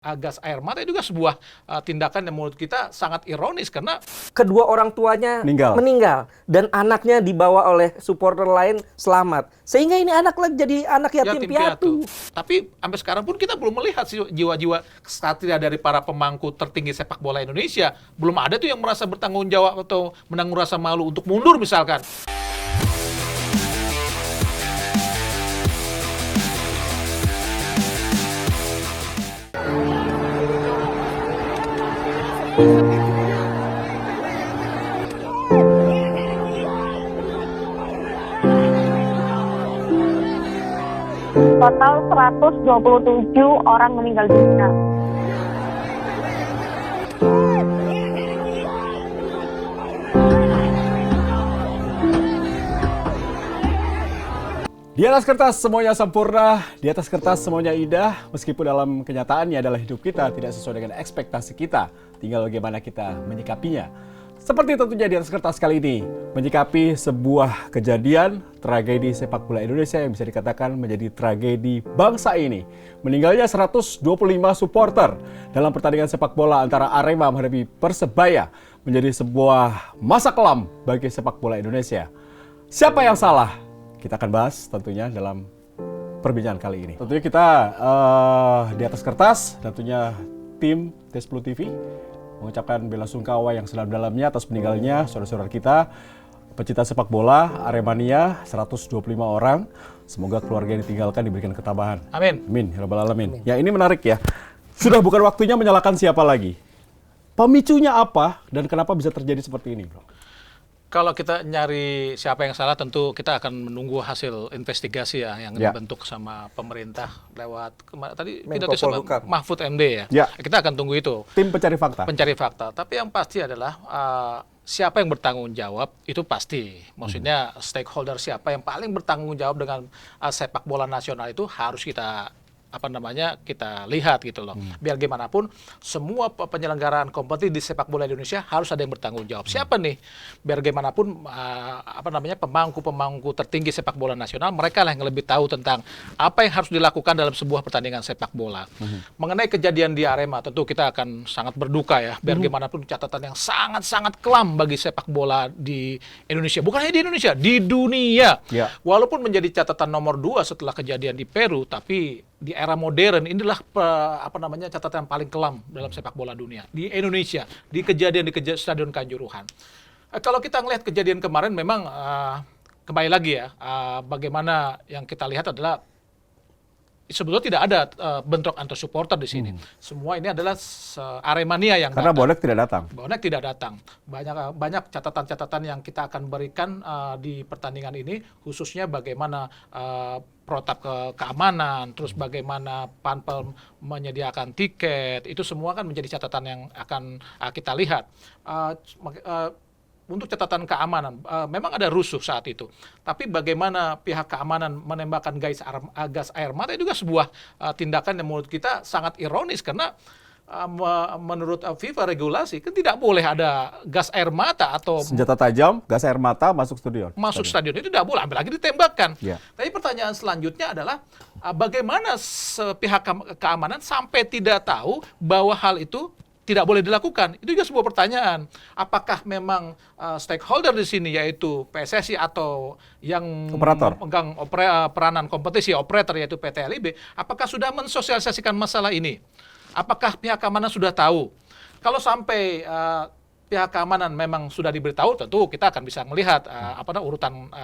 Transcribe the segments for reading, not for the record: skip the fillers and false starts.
Gas air mata itu juga sebuah tindakan yang menurut kita sangat ironis karena kedua orang tuanya meninggal dan anaknya dibawa oleh supporter lain selamat, sehingga ini anak lagi jadi anak yatim piatu. Tapi sampai sekarang pun kita belum melihat jiwa-jiwa kesatria dari para pemangku tertinggi sepak bola Indonesia. Belum ada tuh yang merasa bertanggung jawab atau menanggung rasa malu untuk mundur misalkan. Total 127 orang meninggal dunia. Di atas kertas semuanya sempurna, di atas kertas semuanya indah, meskipun dalam kenyataannya adalah hidup kita tidak sesuai dengan ekspektasi kita. Tinggal bagaimana kita menyikapinya. Seperti tentunya di atas kertas kali ini, menyikapi sebuah kejadian tragedi sepak bola Indonesia yang bisa dikatakan menjadi tragedi bangsa ini. Meninggalnya 125 supporter dalam pertandingan sepak bola antara Arema menghadapi Persebaya menjadi sebuah masa kelam bagi sepak bola Indonesia. Siapa yang salah? Kita akan bahas tentunya dalam perbincangan kali ini. Tentunya kita di atas kertas, tentunya tim T10 TV mengucapkan bela sungkawa yang sedalam-dalamnya atas meninggalnya saudara-saudara kita, pecinta sepak bola, Aremania, 125 orang. Semoga keluarga yang ditinggalkan diberikan ketabahan. Amin. Amin, ya rabbal alamin. Ya, ini menarik ya. Sudah bukan waktunya menyalahkan siapa lagi. Pemicunya apa dan kenapa bisa terjadi seperti ini, Bro? Kalau kita nyari siapa yang salah, tentu kita akan menunggu hasil investigasi ya yang dibentuk sama pemerintah lewat tadi pidato sama Mahfud MD ya. Kita akan tunggu itu. Tim pencari fakta. Pencari fakta. Tapi yang pasti adalah siapa yang bertanggung jawab itu pasti. Maksudnya stakeholder siapa yang paling bertanggung jawab dengan sepak bola nasional itu harus kita kita lihat gitu loh. Biar gimana pun semua penyelenggaraan kompetisi di sepak bola Indonesia harus ada yang bertanggung jawab. Siapa nih? Biar gimana pun pemangku tertinggi sepak bola nasional, mereka lah yang lebih tahu tentang apa yang harus dilakukan dalam sebuah pertandingan sepak bola. Mengenai kejadian di Arema, tentu kita akan sangat berduka ya. Biar gimana pun catatan yang sangat-sangat kelam bagi sepak bola di Indonesia. Bukan hanya di Indonesia, di dunia. Walaupun menjadi catatan nomor 2 setelah kejadian di Peru, tapi di era modern inilah catatan paling kelam dalam sepak bola dunia di Indonesia, di kejadian Stadion Kanjuruhan. Kalau kita ngelihat kejadian kemarin memang kembali lagi ya, bagaimana yang kita lihat adalah sebetulnya tidak ada bentrok antar supporter di sini. Semua ini adalah Aremania yang karena bonek tidak datang. Bonek tidak datang. Banyak catatan-catatan yang kita akan berikan di pertandingan ini, khususnya bagaimana protap keamanan, terus bagaimana Panpel menyediakan tiket, itu semua kan menjadi catatan yang akan kita lihat. Untuk catatan keamanan, memang ada rusuh saat itu. Tapi bagaimana pihak keamanan menembakkan gas air mata itu juga sebuah tindakan yang menurut kita sangat ironis karena menurut FIFA regulasi kan tidak boleh ada gas air mata atau senjata tajam, gas air mata masuk stadion. Masuk stadion itu tidak boleh, apalagi ditembakkan. Tapi pertanyaan selanjutnya adalah bagaimana pihak keamanan sampai tidak tahu bahwa hal itu tidak boleh dilakukan. Itu juga sebuah pertanyaan. Apakah memang stakeholder di sini yaitu PSSI atau yang memegang peranan kompetisi operator yaitu PT LIB, apakah sudah mensosialisasikan masalah ini? Apakah pihak keamanan sudah tahu? Kalau sampai pihak keamanan memang sudah diberitahu, tentu kita akan bisa melihat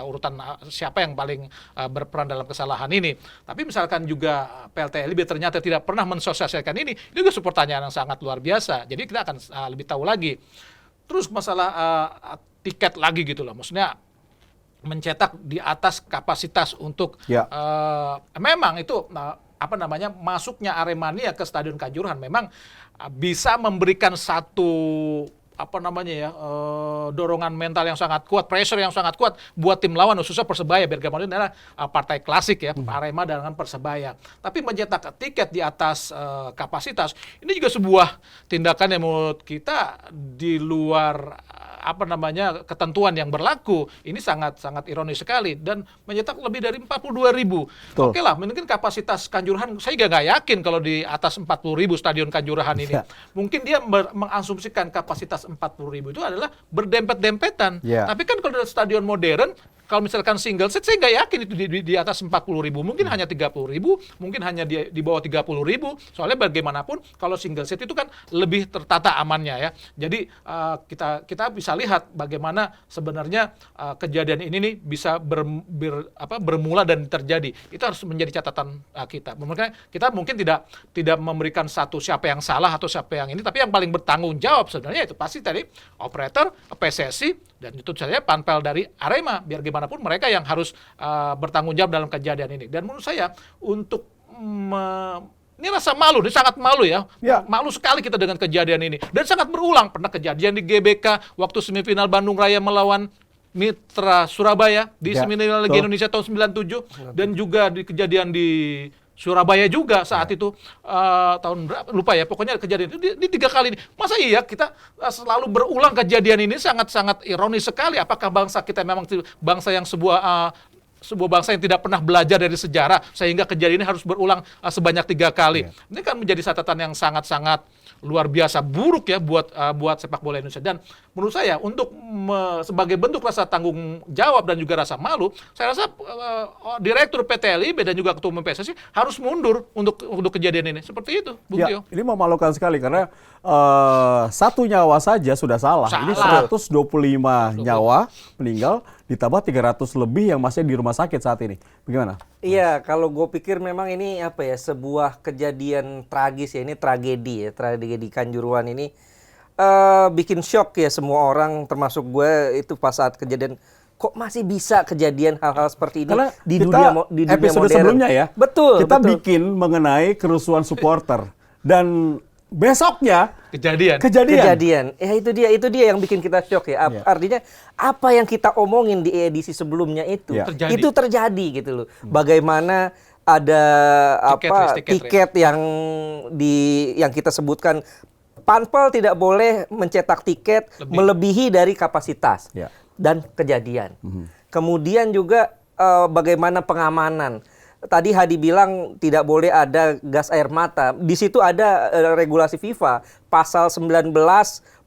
urutan siapa yang paling berperan dalam kesalahan ini. Tapi misalkan juga PLT LIB ternyata tidak pernah mensosialisasikan ini, itu juga pertanyaan yang sangat luar biasa. Jadi kita akan lebih tahu lagi. Terus masalah tiket lagi gitu loh, maksudnya mencetak di atas kapasitas untuk memang itu masuknya Aremania ke Stadion Kanjuruhan memang bisa memberikan satu dorongan mental yang sangat kuat, pressure yang sangat kuat buat tim lawan, khususnya Persebaya. Biar gimana adalah partai klasik ya, Arema dengan Persebaya. Tapi mencetak tiket di atas kapasitas, ini juga sebuah tindakan yang menurut kita di luar ketentuan yang berlaku. Ini sangat ironis sekali dan mencetak lebih dari 42.000. Oke lah, mungkin kapasitas Kanjuruhan saya nggak yakin kalau di atas 40.000 stadion Kanjuruhan ini. Mungkin dia mengasumsikan kapasitas 40.000 itu adalah berdempet-dempetan. Tapi kan kalau di stadion modern, kalau misalkan single set, saya nggak yakin itu di atas 40.000. Mungkin hanya 30.000, mungkin hanya di bawah 30.000. Soalnya bagaimanapun, kalau single set itu kan lebih tertata amannya ya. Jadi kita bisa lihat bagaimana sebenarnya kejadian ini nih bisa bermula dan terjadi. Itu harus menjadi catatan kita. Kita mungkin tidak memberikan satu siapa yang salah atau siapa yang ini, tapi yang paling bertanggung jawab sebenarnya itu pasti tadi operator, PSSI, dan itu saja panpel dari Arema, biar gimana pun mereka yang harus bertanggung jawab dalam kejadian ini. Dan menurut saya untuk ini rasa malu, ini sangat malu ya. Malu sekali kita dengan kejadian ini. Dan sangat berulang, pernah kejadian di GBK waktu semifinal Bandung Raya melawan Mitra Surabaya di semifinal Liga Indonesia tahun 97, dan juga di kejadian di Surabaya juga saat itu tahun berapa lupa ya, pokoknya kejadian itu di 3 kali ini. Masa iya kita selalu berulang kejadian ini? Sangat ironis sekali. Apakah bangsa kita memang bangsa yang sebuah bangsa yang tidak pernah belajar dari sejarah sehingga kejadian ini harus berulang sebanyak 3 kali? Ini kan menjadi catatan yang sangat luar biasa buruk ya buat sepak bola Indonesia. Dan menurut saya untuk sebagai bentuk rasa tanggung jawab dan juga rasa malu, saya rasa Direktur PT LIB dan juga Ketua Umum PSSI harus mundur untuk kejadian ini. Seperti itu, Bung Tio. Ini memalukan sekali karena 1 nyawa saja sudah salah. Ini 125 nyawa meninggal, ditambah 300 lebih yang masih di rumah sakit saat ini. Bagaimana? Iya, kalau gue pikir memang ini sebuah kejadian tragis ya, ini tragedi Kanjuruhan ini bikin shock ya semua orang, termasuk gue itu pas saat kejadian. Kok masih bisa kejadian hal-hal seperti ini karena di dunia episode modern sebelumnya ya. Betul. Kita bikin mengenai kerusuhan supporter dan besoknya kejadian. Ya itu dia yang bikin kita shock ya. Artinya apa yang kita omongin di edisi sebelumnya itu terjadi gitu loh. Bagaimana ada tiket yang kita sebutkan panpel tidak boleh mencetak tiket melebihi dari kapasitas dan kejadian. Kemudian juga bagaimana pengamanan. Tadi Hadi bilang tidak boleh ada gas air mata. Di situ ada regulasi FIFA pasal 19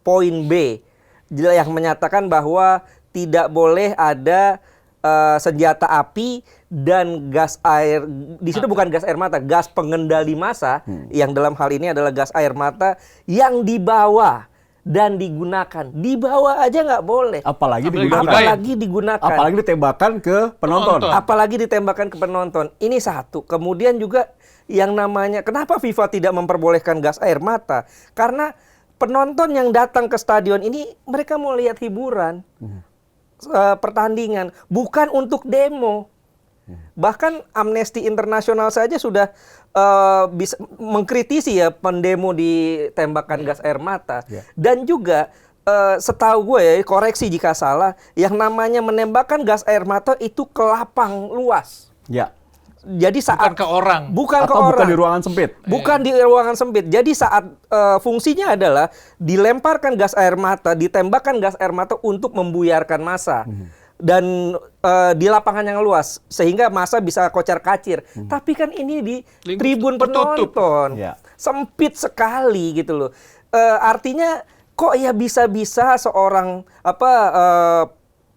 poin B yang menyatakan bahwa tidak boleh ada senjata api dan gas air. Di situ bukan gas air mata, gas pengendali massa yang dalam hal ini adalah gas air mata yang dibawa dan digunakan. Dibawa aja nggak boleh. Apalagi digunakan. Apalagi ditembakkan ke penonton. Ini satu. Kemudian juga yang namanya, kenapa FIFA tidak memperbolehkan gas air mata? Karena penonton yang datang ke stadion ini, mereka mau lihat hiburan, pertandingan, bukan untuk demo. Bahkan Amnesty International saja sudah bisa mengkritisi ya pendemo ditembakkan gas air mata. Dan juga setahu gue ya, koreksi jika salah, yang namanya menembakkan gas air mata itu ke lapang luas. Jadi saat bukan di ruangan sempit. Bukan di ruangan sempit. Jadi saat fungsinya adalah dilemparkan gas air mata, ditembakkan gas air mata untuk membuyarkan massa. Dan di lapangan yang luas sehingga massa bisa kocar-kacir. Tapi kan ini di tribun penonton. Sempit sekali gitu loh. Artinya kok ya bisa-bisa seorang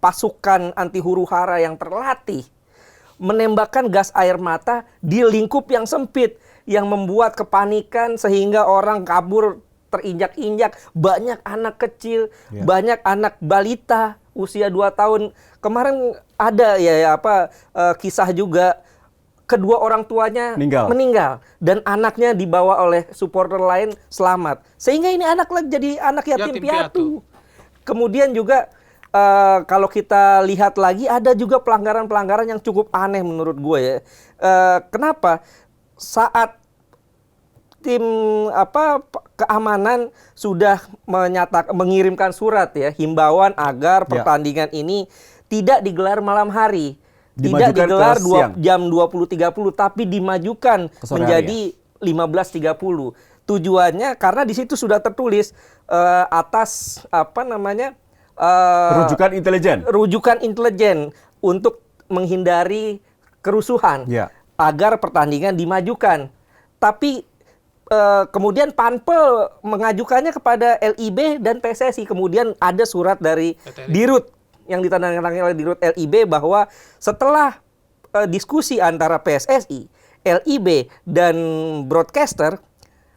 pasukan anti huru-hara yang terlatih menembakkan gas air mata di lingkup yang sempit yang membuat kepanikan sehingga orang kabur terinjak-injak, banyak anak kecil, banyak anak balita usia 2 tahun. Kemarin ada kisah juga kedua orang tuanya meninggal dan anaknya dibawa oleh supporter lain selamat. Sehingga ini anak jadi anak yatim piatu. Kemudian juga kalau kita lihat lagi ada juga pelanggaran-pelanggaran yang cukup aneh menurut gue ya. Kenapa? Saat tim keamanan sudah mengirimkan surat ya, himbauan agar pertandingan ini tidak digelar malam hari, tidak digelar jam 20.30 tapi dimajukan menjadi 15.30. Tujuannya karena di situ sudah tertulis atas Rujukan intelijen. rujukan intelijen untuk menghindari kerusuhan agar pertandingan dimajukan. Tapi kemudian Panpel mengajukannya kepada LIB dan PSSI. Kemudian ada surat dari Dirut yang ditandatangani oleh Dirut LIB bahwa setelah diskusi antara PSSI, LIB dan broadcaster,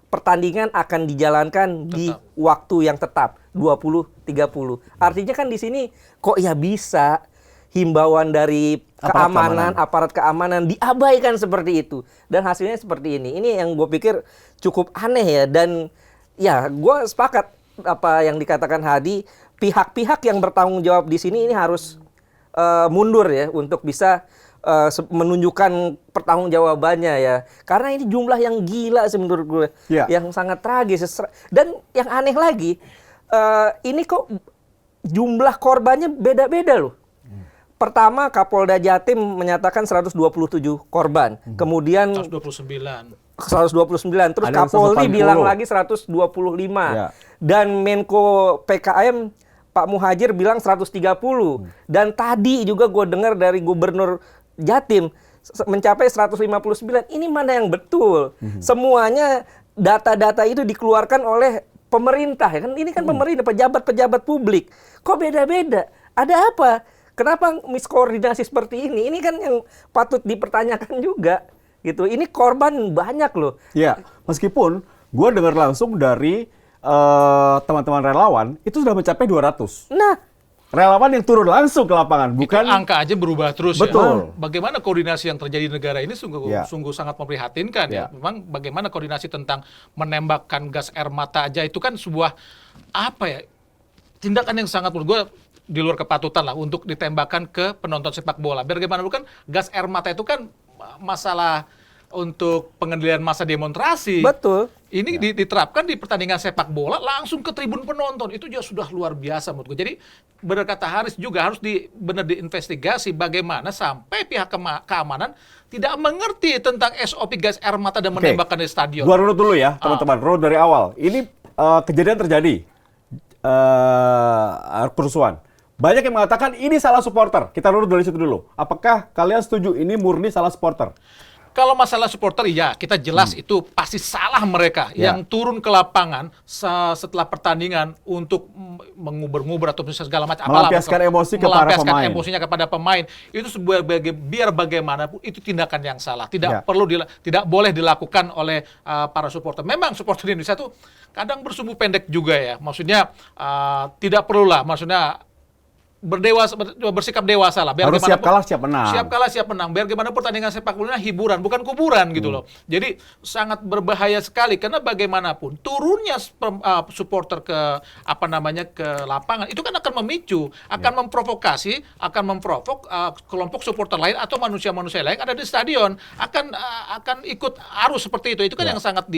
pertandingan akan dijalankan di waktu yang tetap 20.30. Artinya kan di sini kok ya bisa himbauan dari aparat keamanan diabaikan seperti itu, dan hasilnya seperti ini. Ini yang gue pikir cukup aneh ya, dan ya gue sepakat apa yang dikatakan Hadi, pihak-pihak yang bertanggung jawab di sini ini harus mundur ya untuk bisa menunjukkan pertanggungjawabannya ya, karena ini jumlah yang gila sih menurut gue, yang sangat tragis. Dan yang aneh lagi, ini kok jumlah korbannya beda-beda loh. Pertama, Kapolda Jatim menyatakan 127 korban. Kemudian 129. Terus Kapolri bilang lagi 125. Dan Menko PKM Pak Muhajir bilang 130. Dan tadi juga gue dengar dari Gubernur Jatim mencapai 159. Ini mana yang betul? Semuanya data-data itu dikeluarkan oleh pemerintah ya kan? Ini kan pemerintah, pejabat-pejabat publik. Kok beda-beda? Ada apa? Kenapa miskoordinasi seperti ini? Ini kan yang patut dipertanyakan juga, gitu. Ini korban banyak loh. Ya, meskipun gue dengar langsung dari teman-teman relawan itu sudah mencapai 200. Nah, relawan yang turun langsung ke lapangan, bukan itu angka aja berubah terus. Betul. Ya. Bagaimana koordinasi yang terjadi di negara ini sungguh sangat memprihatinkan ya. Memang bagaimana koordinasi tentang menembakkan gas air mata aja itu kan sebuah apa ya? Tindakan yang sangat menurut gue di luar kepatutan lah untuk ditembakkan ke penonton sepak bola. Biar gimana dulu kan gas air mata itu kan masalah untuk pengendalian massa demonstrasi. betul. Ini diterapkan di pertandingan sepak bola langsung ke tribun penonton. Itu juga sudah luar biasa menurut gue. Jadi benar kata Haris juga harus benar diinvestigasi bagaimana sampai pihak keamanan tidak mengerti tentang SOP gas air mata dan menembakkan di stadion. Gua runut dulu ya, teman-teman. Runut dari awal. Ini kejadian terjadi kerusuhan. Banyak yang mengatakan ini salah supporter. Kita runut dari situ dulu. Apakah kalian setuju ini murni salah supporter? Kalau masalah supporter, ya kita jelas itu pasti salah mereka yang turun ke lapangan setelah pertandingan untuk menguber-nguber atau segala macam. Melampiaskan emosi kepada pemain. Melampiaskan emosinya kepada pemain. Itu sebuah biar bagaimanapun itu tindakan yang salah. Tidak boleh dilakukan oleh para supporter. Memang supporter di Indonesia tuh kadang bersumbu pendek juga ya. Maksudnya tidak perlulah. Maksudnya bersikap dewasa lah. Biar harus siap kalah siap menang. Siap kalah siap menang. Biar gimana pertandingan sepak bola hiburan, bukan kuburan gitu loh. Jadi sangat berbahaya sekali karena bagaimanapun turunnya supporter ke ke lapangan itu kan akan memicu, akan memprovokasi, akan memprovok kelompok supporter lain atau manusia-manusia lain ada di stadion akan ikut arus seperti itu. Itu kan yang sangat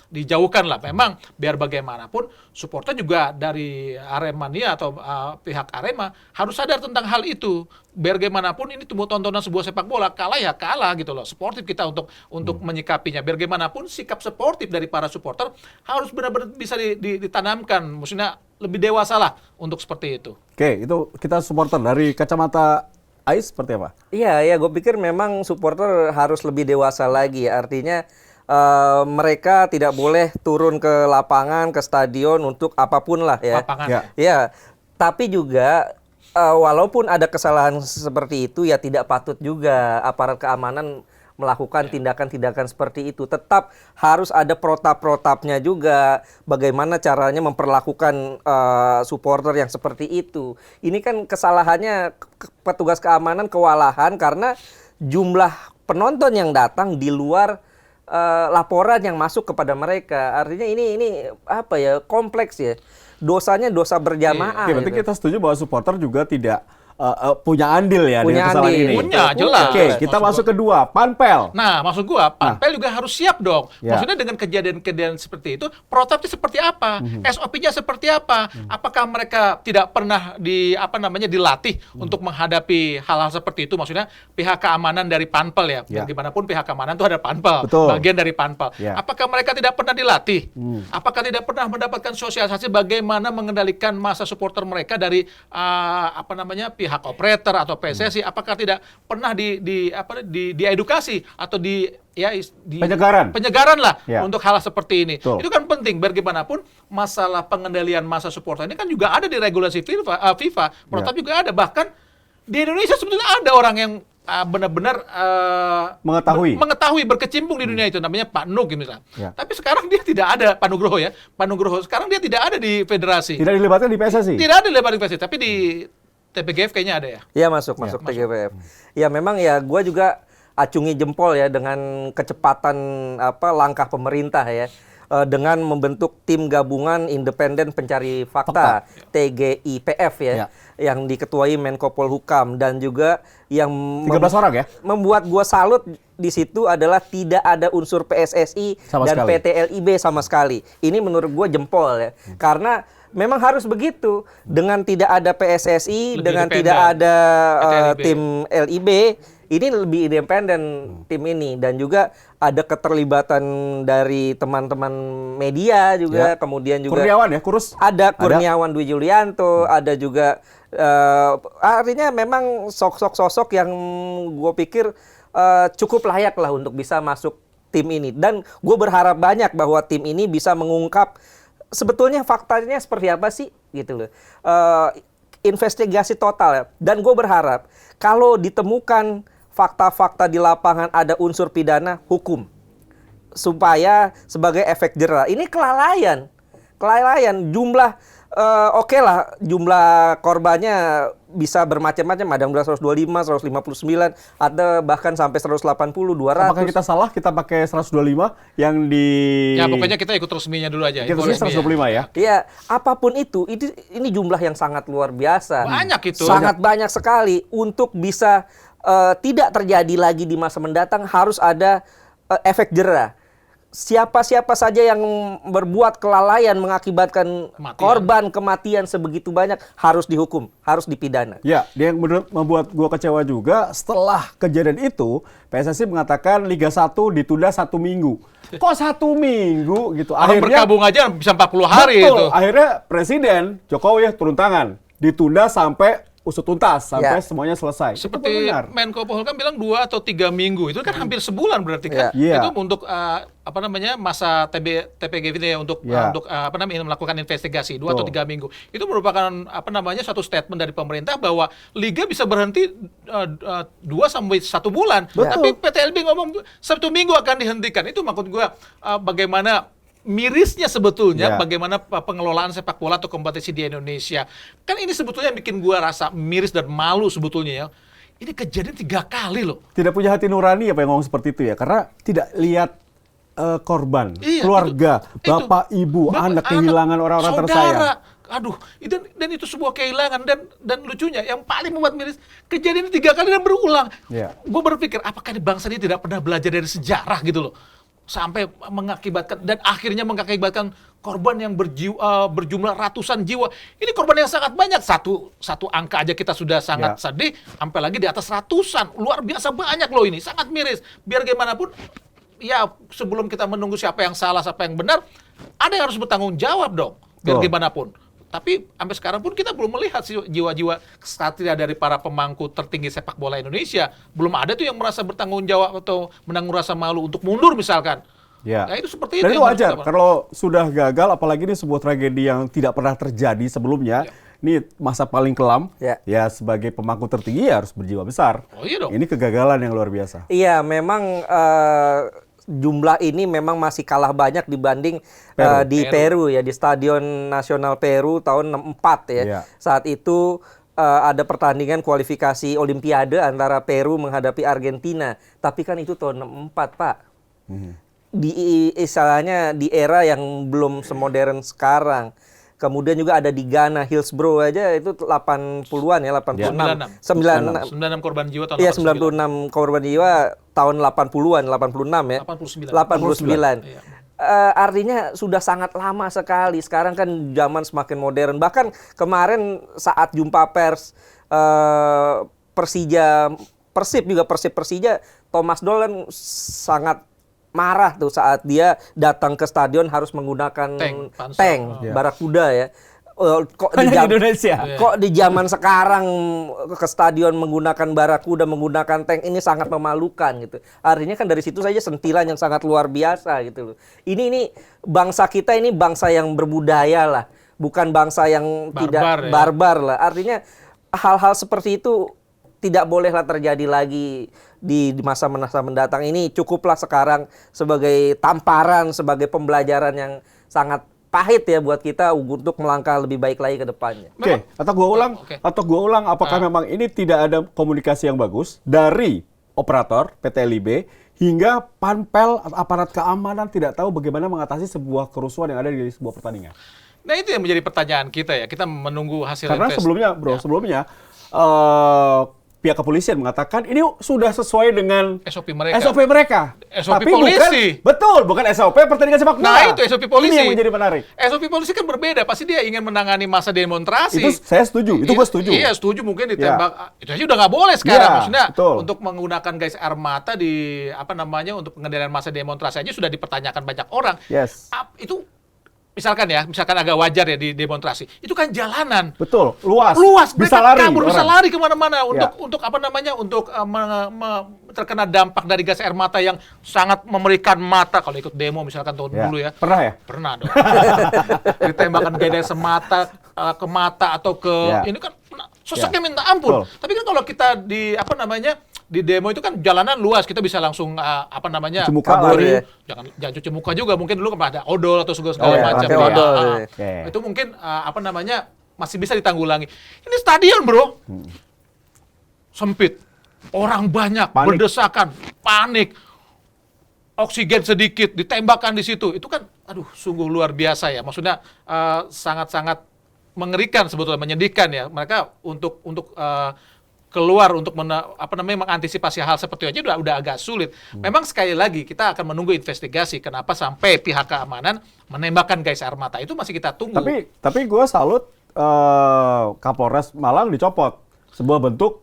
dijauhkan lah. Memang biar bagaimanapun supporter juga dari Aremania atau pihak Arema harus sadar tentang hal itu. Biar bagaimanapun ini tontonan sebuah sepak bola, kalah ya kalah gitu loh. Sportif kita untuk menyikapinya. Biar bagaimanapun sikap sportif dari para supporter harus benar-benar bisa ditanamkan. Maksudnya lebih dewasa lah untuk seperti itu. Oke, itu kita supporter dari kacamata Ais seperti apa? Iya, gue pikir memang supporter harus lebih dewasa lagi. Artinya mereka tidak boleh turun ke lapangan, ke stadion untuk apapun lah ya. Lapangan. Ya. Tapi juga walaupun ada kesalahan seperti itu ya tidak patut juga aparat keamanan melakukan tindakan-tindakan seperti itu. Tetap harus ada protap-protapnya juga. Bagaimana caranya memperlakukan supporter yang seperti itu. Ini kan kesalahannya petugas keamanan kewalahan karena jumlah penonton yang datang di luar laporan yang masuk kepada mereka. Artinya ini kompleks ya. Dosanya dosa berjamaah. Oke, berarti kita setuju bahwa supporter juga tidak punya andil ya Punya dengan kesalahan andil. ini. Punya, jelas. Oke, kita Maksud masuk kedua, Panpel. Nah, maksud gua, Panpel juga harus siap dong. Ya. Maksudnya dengan kejadian-kejadian seperti itu, protapnya seperti apa? SOP-nya seperti apa? Apakah mereka tidak pernah dilatih untuk menghadapi hal-hal seperti itu? Maksudnya pihak keamanan dari Panpel ya. Ya. Bagaimanapun pihak keamanan itu ada Panpel, Betul. bagian dari Panpel. Ya. Apakah mereka tidak pernah dilatih? Apakah tidak pernah mendapatkan sosialisasi bagaimana mengendalikan massa supporter mereka dari pihak operator atau PSSI? Apakah tidak pernah diedukasi atau penyegaran lah Ya. untuk hal seperti ini. Betul. Itu kan penting. Bagaimanapun masalah pengendalian massa supporter ini kan juga ada di regulasi FIFA. Protap juga ada. Bahkan di Indonesia sebetulnya ada orang yang benar-benar Mengetahui. berkecimpung di dunia itu, namanya Pak Nug misalnya. Ya. Tapi sekarang dia tidak ada, Pak Nugroho ya. Pak Nugroho sekarang dia tidak ada di federasi. Tidak dilibatkan di PSSI. Tidak ada di lebar investasi, tapi di TPGF kayaknya ada ya. Iya masuk TGPF. Ya memang ya gue juga acungi jempol ya dengan kecepatan langkah pemerintah ya dengan membentuk tim gabungan independen pencari fakta TGIPF ya, yang diketuai Menko Polhukam, dan juga yang 13 orang ya. membuat gue salut di situ adalah tidak ada unsur PSSI Sama dan sekali. PT LIB sama sekali. Ini menurut gue jempol ya, karena memang harus begitu. Dengan tidak ada PSSI, Lebih dengan independen. tidak ada PT LIB. tim LIB, ini lebih independen tim ini, dan juga ada keterlibatan dari teman-teman media juga, Ya. kemudian juga Kurniawan ya, Kurus. ada Kurniawan Dwi Julianto, ada juga artinya memang sosok-sosok yang gue pikir cukup layak lah untuk bisa masuk tim ini. Dan gue berharap banyak bahwa tim ini bisa mengungkap sebetulnya faktanya seperti apa sih gitu loh. Investigasi total ya. Dan gue berharap kalau ditemukan fakta-fakta di lapangan ada unsur pidana, hukum. Supaya sebagai efek jerah. Ini kelalaian. Jumlah oke lah, jumlah korbannya bisa bermacam-macam, ada yang 125, 159, ada bahkan sampai 180, 200. Apakah kita salah kita pakai 125 yang di Ya pokoknya kita ikut resminya dulu aja. kita info tulis resminya. 125 ya. Ya, apapun itu, ini jumlah yang sangat luar biasa. Banyak itu. Sangat banyak sekali. Untuk bisa tidak terjadi lagi di masa mendatang, harus ada efek jerah. Siapa-siapa saja yang berbuat kelalaian mengakibatkan kematian sebegitu banyak harus dihukum, harus dipidana. Ya, dia yang membuat gua kecewa juga setelah kejadian itu, PSSI mengatakan Liga 1 ditunda 1 minggu. Kok 1 minggu gitu? Orang berkabung aja bisa 40 hari betul, itu. akhirnya Presiden Jokowi turun tangan, ditunda sampai usut tuntas, sampai semuanya selesai. Itu Seperti benar. Menko Polhukam bilang 2 atau 3 minggu. Itu kan hampir sebulan berarti kan. Iya. Itu untuk masa TPGV ini ya, untuk melakukan investigasi 2 atau 3 minggu. Itu merupakan satu statement dari pemerintah bahwa liga bisa berhenti 2 sampai 1 bulan. Betul. Tapi PT LB ngomong 1 minggu akan dihentikan. Itu maksud gua bagaimana mirisnya sebetulnya bagaimana pengelolaan sepak bola atau kompetisi di Indonesia. Kan ini sebetulnya yang bikin gua rasa miris dan malu sebetulnya ya. Ini kejadian 3 kali loh. Tidak punya hati nurani apa yang ngomong seperti itu ya, karena tidak lihat korban, Iya, keluarga, itu. bapak, ibu, anak kehilangan orang-orang tersayang. Aduh, dan itu sebuah kehilangan, dan lucunya yang paling membuat miris, kejadian ini 3 kali dan berulang. Iya. Gue berpikir apakah ini bangsa ini tidak pernah belajar dari sejarah gitu loh. Sampai mengakibatkan dan akhirnya mengakibatkan korban yang berjumlah ratusan jiwa. Ini korban yang sangat banyak. Satu angka aja kita sudah sangat sedih, sampai lagi di atas ratusan. Luar biasa banyak loh ini, sangat miris. Biar gimana pun ya sebelum kita menunggu siapa yang salah, siapa yang benar, ada yang harus bertanggung jawab dong. Biar gimana pun. Tapi sampai sekarang pun kita belum melihat jiwa-jiwa kesatria dari para pemangku tertinggi sepak bola Indonesia. Belum ada tuh yang merasa bertanggung jawab atau menanggung rasa malu untuk mundur misalkan. Ya. Nah, itu seperti Dan itu. itu wajar, kalau sudah gagal, apalagi ini sebuah tragedi yang tidak pernah terjadi sebelumnya. Ini masa paling kelam, ya sebagai pemangku tertinggi ya harus berjiwa besar. Oh iya dong. Ini kegagalan yang luar biasa. Iya, memang jumlah ini memang masih kalah banyak dibanding di Peru ya, di Stadion Nasional Peru tahun 64 ya. Iya. Saat itu ada pertandingan kualifikasi Olimpiade antara Peru menghadapi Argentina. Tapi kan itu tahun 64, Pak. Istilahnya di era yang belum semodern sekarang. Kemudian juga ada di Ghana, Hillsborough aja itu 80-an ya, 86. 96 korban jiwa tahun Iya, 89. 96 korban jiwa tahun 80-an, 86 ya. 89. Iya. Artinya sudah sangat lama sekali. Sekarang kan zaman semakin modern. Bahkan kemarin saat jumpa pers Persija, Thomas Doll sangat marah tuh saat dia datang ke stadion harus menggunakan tank Barakuda ya. Kok di Indonesia. Kok di zaman sekarang ke stadion menggunakan Barakuda, menggunakan tank, ini sangat memalukan gitu. Artinya kan dari situ saja sentilan yang sangat luar biasa gitu loh. Ini bangsa kita ini bangsa yang berbudaya lah, bukan bangsa yang barbar lah. Artinya hal-hal seperti itu tidak bolehlah terjadi lagi di masa-masa mendatang. Ini cukuplah sekarang sebagai tamparan, sebagai pembelajaran yang sangat pahit ya buat kita untuk melangkah lebih baik lagi ke depannya. Oke, atau gua ulang apakah memang ini tidak ada komunikasi yang bagus dari operator PT LIB hingga panpel atau aparat keamanan tidak tahu bagaimana mengatasi sebuah kerusuhan yang ada di sebuah pertandingan. Nah, itu yang menjadi pertanyaan kita ya. Kita menunggu hasil Karena sebelumnya pihak kepolisian mengatakan ini sudah sesuai dengan SOP mereka. SOP Tapi polisi. bukan SOP pertandingan sepak bola. Nah, itu SOP polisi. Ini yang menjadi menarik. SOP polisi kan berbeda. Pasti dia ingin menangani masa demonstrasi. Itu saya setuju. Itu gue setuju. Iya, setuju. Mungkin ditembak. Itu aja udah nggak boleh sekarang. Ya, Maksudnya betul. untuk menggunakan gas air mata di untuk pengendalian masa demonstrasi aja sudah dipertanyakan banyak orang. Yes. Itu misalkan agak wajar ya di demonstrasi. Itu kan jalanan. Betul, luas. Mereka bisa lari kemana-mana untuk terkena dampak dari gas air mata yang sangat memerikan mata kalau ikut demo misalkan tahun dulu ya. Pernah ya? Pernah dong. Ditembakkan gas semata ke mata atau ke ini kan seseknya minta ampun. Betul. Tapi kan kalau kita di demo itu kan jalanan luas, kita bisa langsung Cuci muka ya. jangan cuci muka juga, mungkin dulu kan ada odol atau segala macam ya. Itu mungkin masih bisa ditanggulangi. Ini stadion, Bro. Sempit. Orang banyak, berdesakan, panik. Oksigen sedikit, ditembakkan di situ. Itu kan sungguh luar biasa ya. Maksudnya sangat-sangat mengerikan sebetulnya, menyedihkan ya. Mereka untuk keluar untuk mengantisipasi hal seperti itu aja udah agak sulit. Memang sekali lagi kita akan menunggu investigasi kenapa sampai pihak keamanan menembakkan gas air mata. Itu masih kita tunggu. Tapi gue salut Kapolres Malang dicopot. Sebuah bentuk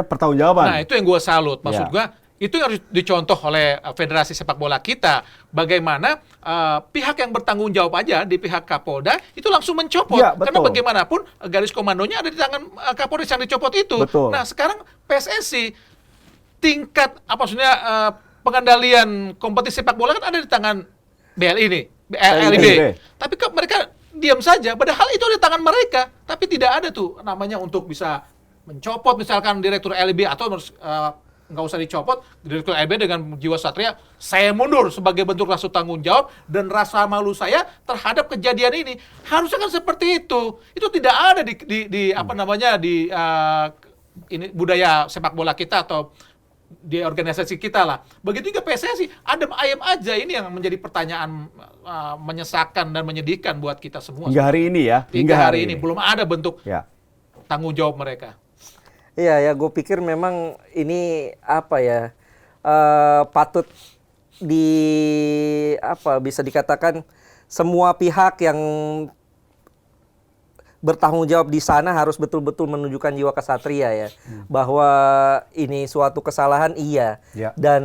pertanggungjawaban. Nah, itu yang gue salut. Maksud gue itu yang harus dicontoh oleh Federasi Sepak Bola kita. Bagaimana pihak yang bertanggung jawab aja di pihak Kapolda itu langsung mencopot. Karena bagaimanapun garis komandonya ada di tangan Kapolres yang dicopot itu. Betul. Nah, sekarang PSSI tingkat pengendalian kompetisi sepak bola kan ada di tangan LIB. Tapi mereka diam saja. Padahal itu ada di tangan mereka. Tapi tidak ada tuh namanya untuk bisa mencopot misalkan direktur LIB atau nggak usah dicopot, direktur LIB dengan jiwa satria, saya mundur sebagai bentuk rasa tanggung jawab dan rasa malu saya terhadap kejadian ini. Harusnya kan seperti itu. Itu tidak ada ini budaya sepak bola kita atau di organisasi kita lah. Begitu juga PSSI, adem ayem aja. Ini yang menjadi pertanyaan menyesakan dan menyedihkan buat kita semua. Hingga hari ini ya. Hingga hari ini belum ada bentuk tanggung jawab mereka. Iya ya, gue pikir memang ini patut bisa dikatakan semua pihak yang bertanggung jawab di sana harus betul-betul menunjukkan jiwa kesatria ya, bahwa ini suatu kesalahan dan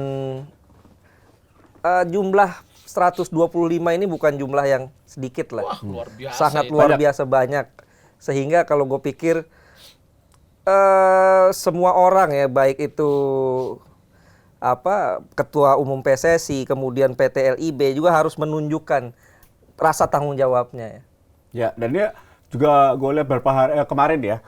jumlah 125 ini bukan jumlah yang sedikit lah. Wah, luar biasa. Sangat luar biasa banyak, sehingga kalau gue pikir semua orang ya, baik itu ketua umum PSSI, kemudian PT LIB juga harus menunjukkan rasa tanggung jawabnya ya. Ya, dan dia juga gue lihat beberapa hari kemarin ya,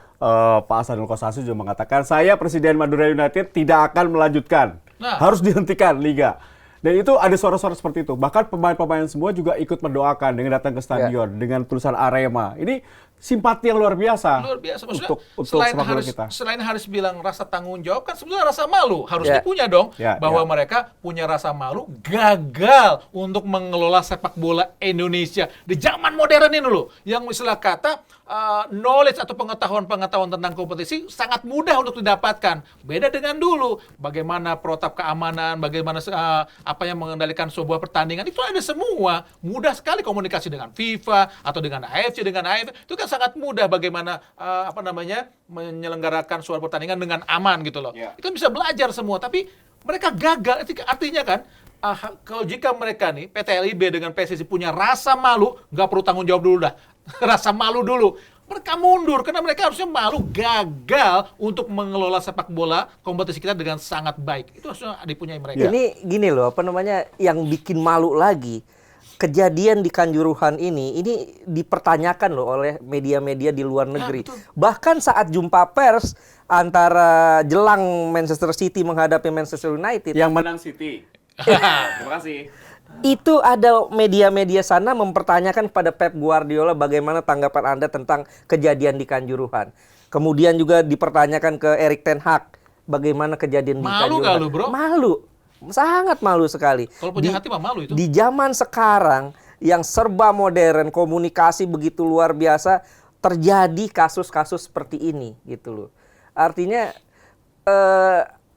Pak Hasanul Kossasi juga mengatakan saya Presiden Madura United tidak akan melanjutkan, harus dihentikan liga. Dan itu ada suara-suara seperti itu. Bahkan pemain-pemain semua juga ikut mendoakan dengan datang ke stadion dengan tulisan Arema. Ini simpati yang luar biasa. Luar biasa. Maksudnya untuk selain sepak bola harus kita. selain harus bilang rasa tanggung jawab, kan sebenarnya rasa malu harusnya punya dong, bahwa mereka punya rasa malu gagal untuk mengelola sepak bola Indonesia di zaman modern ini loh, yang istilah kata knowledge atau pengetahuan tentang kompetisi sangat mudah untuk didapatkan. Beda dengan dulu, bagaimana protap keamanan, bagaimana apa yang mengendalikan sebuah pertandingan, itu ada semua. Mudah sekali komunikasi dengan FIFA atau dengan AFC, dengan AFF, itu kan sangat mudah bagaimana menyelenggarakan suatu pertandingan dengan aman gitu loh. Itu bisa belajar semua, tapi mereka gagal. Artinya kan, kalau jika mereka nih PT LIB dengan PSSI punya rasa malu, nggak perlu tanggung jawab dulu dah. Rasa malu dulu. Mereka mundur karena mereka harusnya malu gagal untuk mengelola sepak bola kompetisi kita dengan sangat baik. Itu harusnya dipunyai mereka. Ini gini loh, yang bikin malu lagi. Kejadian di Kanjuruhan ini dipertanyakan loh oleh media-media di luar negeri. Bahkan saat jumpa pers antara jelang Manchester City menghadapi Manchester United. Yang menang City. Terima kasih. Itu ada media-media sana mempertanyakan kepada Pep Guardiola bagaimana tanggapan Anda tentang kejadian di Kanjuruhan. Kemudian juga dipertanyakan ke Erik ten Hag bagaimana kejadian di Kanjuruhan. Malu gak lu, bro? Malu. Sangat malu sekali. Kalau punya hati mah malu itu. Di zaman sekarang yang serba modern, komunikasi begitu luar biasa, terjadi kasus-kasus seperti ini gitu loh. Artinya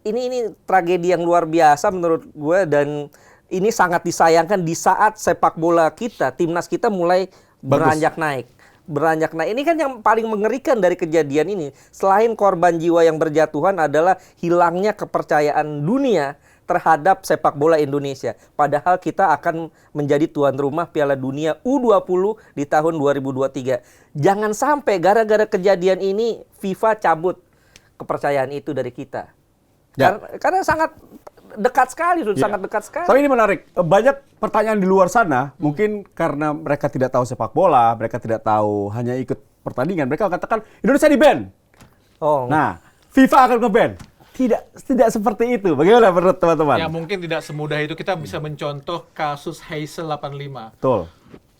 ini tragedi yang luar biasa menurut gue, dan ini sangat disayangkan di saat sepak bola kita, timnas kita mulai beranjak naik. Ini kan yang paling mengerikan dari kejadian ini. Selain korban jiwa yang berjatuhan adalah hilangnya kepercayaan dunia terhadap sepak bola Indonesia. Padahal kita akan menjadi tuan rumah Piala Dunia U20 di tahun 2023. Jangan sampai gara-gara kejadian ini FIFA cabut kepercayaan itu dari kita. Karena sangat dekat sekali, sangat dekat sekali. Tapi ini menarik. Banyak pertanyaan di luar sana, mungkin karena mereka tidak tahu sepak bola, mereka tidak tahu, hanya ikut pertandingan, mereka katakan Indonesia di-ban. Nah, FIFA akan nge-ban. Tidak seperti itu. Bagaimana menurut teman-teman? Ya mungkin tidak semudah itu. Kita bisa mencontoh kasus Heysel 85. Betul.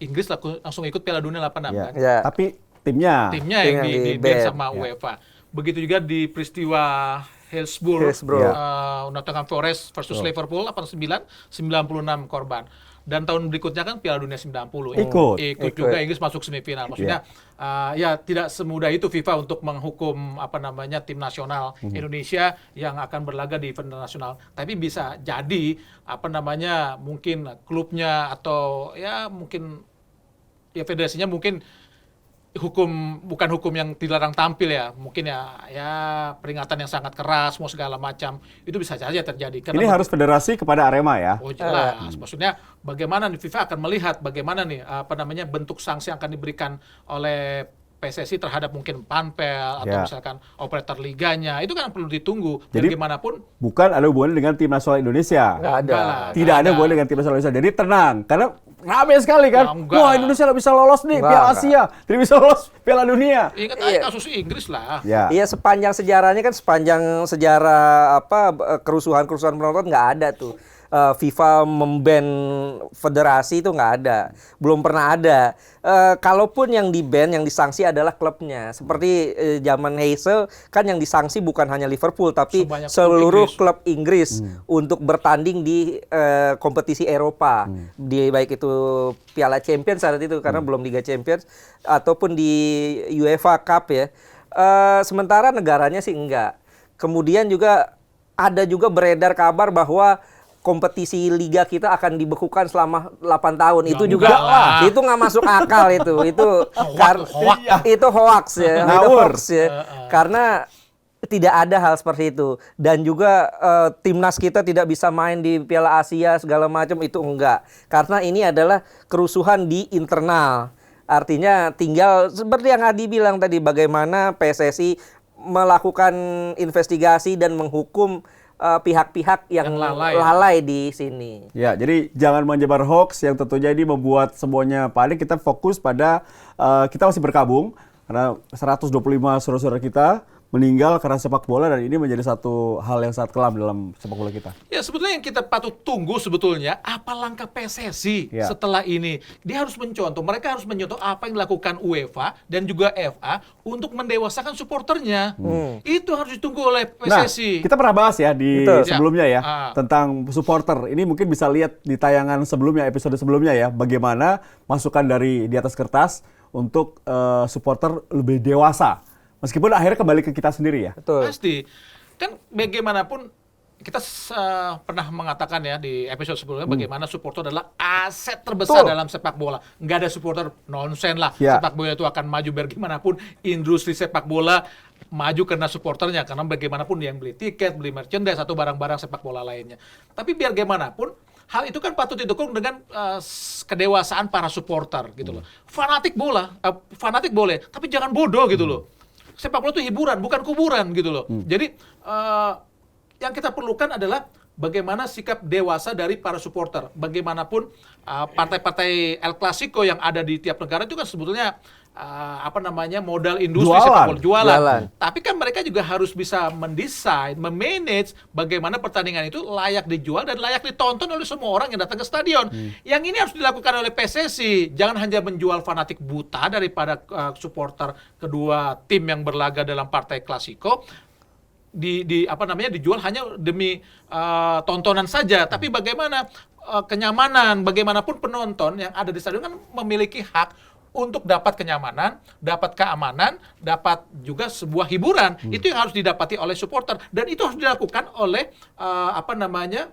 Inggris langsung ikut Piala Dunia 86 kan? Ya. Tapi timnya yang di-ban sama UEFA. Begitu juga di peristiwa Hillsborough. Nottingham Forest versus Liverpool 89, 96 korban. Dan tahun berikutnya kan Piala Dunia 90 ikut juga, Inggris masuk semifinal. Maksudnya ya tidak semudah itu FIFA untuk menghukum tim nasional Indonesia yang akan berlaga di event internasional. Tapi bisa jadi mungkin klubnya atau mungkin federasinya mungkin bukan hukum yang dilarang tampil ya, mungkin ya peringatan yang sangat keras, mau segala macam, itu bisa saja terjadi. Karena ini harus federasi kepada Arema ya. Oh jelas, maksudnya bagaimana nih FIFA akan melihat bagaimana nih bentuk sanksi yang akan diberikan oleh PSSI terhadap mungkin panpel atau misalkan operator liganya, itu kan perlu ditunggu. Jadi bagaimanapun bukan ada hubungannya dengan tim nasional Indonesia. Tidak ada hubungannya dengan tim nasional Indonesia. Jadi tenang, karena ramai sekali kan. Wah, Indonesia nggak bisa lolos nih Piala Asia, tidak bisa lolos Piala Dunia. Ingat aja kasus Inggris lah. Iya, sepanjang sejarahnya kan, sepanjang sejarah kerusuhan penonton nggak ada tuh. FIFA memban federasi itu nggak ada, belum pernah ada. Kalaupun yang di-ban, yang disanksi adalah klubnya. Seperti zaman Heysel kan yang disanksi bukan hanya Liverpool tapi seluruh klub Inggris untuk bertanding di kompetisi Eropa, di baik itu Piala Champions saat itu karena belum Liga Champions ataupun di UEFA Cup ya. Sementara negaranya sih enggak. Kemudian juga ada juga beredar kabar bahwa kompetisi liga kita akan dibekukan selama 8 tahun. Itu juga itu nggak masuk akal itu. Itu hoax ya. Itu hoax ya. Karena tidak ada hal seperti itu. Dan juga timnas kita tidak bisa main di Piala Asia segala macam, itu enggak. Karena ini adalah kerusuhan di internal. Artinya tinggal seperti yang Adi bilang tadi, bagaimana PSSI melakukan investigasi dan menghukum pihak-pihak yang lalai di sini. Ya, jadi jangan menyebar hoax yang tentunya ini membuat semuanya panik. Kita fokus pada kita masih berkabung karena 125 saudara-saudara kita meninggal karena sepak bola dan ini menjadi satu hal yang sangat kelam dalam sepak bola kita. Ya sebetulnya yang kita patut tunggu sebetulnya apa langkah PSSI setelah ini. Dia harus mencontoh, mereka harus mencontoh apa yang dilakukan UEFA dan juga FA untuk mendewasakan supporternya. Itu harus ditunggu oleh PSSI. Nah, kita pernah bahas ya di sebelumnya ya tentang supporter. Ini mungkin bisa lihat di tayangan sebelumnya, episode sebelumnya ya, bagaimana masukan dari Di Atas Kertas untuk supporter lebih dewasa. Meskipun akhirnya kembali ke kita sendiri ya. Betul. Pasti. Kan bagaimanapun kita pernah mengatakan ya di episode sebelumnya bagaimana supporter adalah aset terbesar dalam sepak bola. Nggak ada supporter, nonsen lah. Sepak bola itu akan maju bagaimanapun. Industri sepak bola maju karena supporternya. Karena bagaimanapun yang beli tiket, beli merchandise atau barang-barang sepak bola lainnya. Tapi biar bagaimanapun, hal itu kan patut didukung dengan kedewasaan para supporter gitu loh. Fanatik bola, fanatik boleh, tapi jangan bodoh gitu loh. Sepak bola itu hiburan, bukan kuburan gitu loh. Jadi yang kita perlukan adalah bagaimana sikap dewasa dari para supporter. Bagaimanapun partai-partai El Clasico yang ada di tiap negara itu kan sebetulnya modal industri sepak bola, jualan. Tapi kan mereka juga harus bisa mendesain, memanage bagaimana pertandingan itu layak dijual dan layak ditonton oleh semua orang yang datang ke stadion. Yang ini harus dilakukan oleh PSSI. Jangan hanya menjual fanatik buta daripada supporter kedua tim yang berlaga dalam partai Klasiko. Dijual hanya demi tontonan saja. Tapi bagaimana kenyamanan, bagaimanapun penonton yang ada di stadion kan memiliki hak untuk dapat kenyamanan, dapat keamanan, dapat juga sebuah hiburan. Itu yang harus didapati oleh supporter dan itu harus dilakukan oleh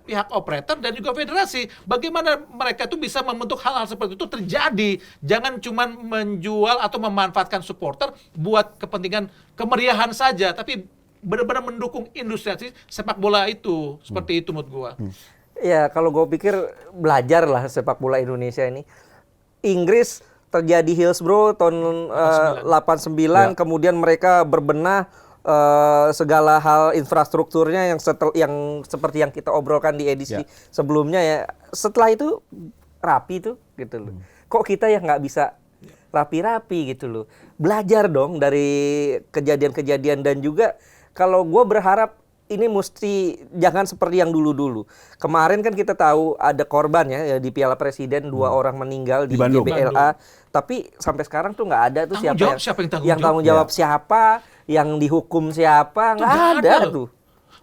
pihak operator dan juga federasi. Bagaimana mereka itu bisa membentuk hal-hal seperti itu terjadi. Jangan cuma menjual atau memanfaatkan supporter buat kepentingan kemeriahan saja, tapi benar-benar mendukung industri sepak bola itu. Seperti itu menurut gua. Ya, kalau gue pikir belajar lah sepak bola Indonesia ini. Inggris terjadi Hillsborough tahun 89, kemudian mereka berbenah segala hal infrastrukturnya yang seperti yang kita obrolkan di edisi sebelumnya ya. Setelah itu rapi tuh gitu loh. Kok kita yang nggak bisa rapi-rapi gitu loh. Belajar dong dari kejadian-kejadian dan juga kalau gue berharap ini mesti jangan seperti yang dulu-dulu. Kemarin kan kita tahu ada korban ya di Piala Presiden 2 orang meninggal di GBLA. Tapi sampai sekarang tuh nggak ada tuh siapa yang tanggung jawab siapa, yang dihukum siapa, nggak ada tuh.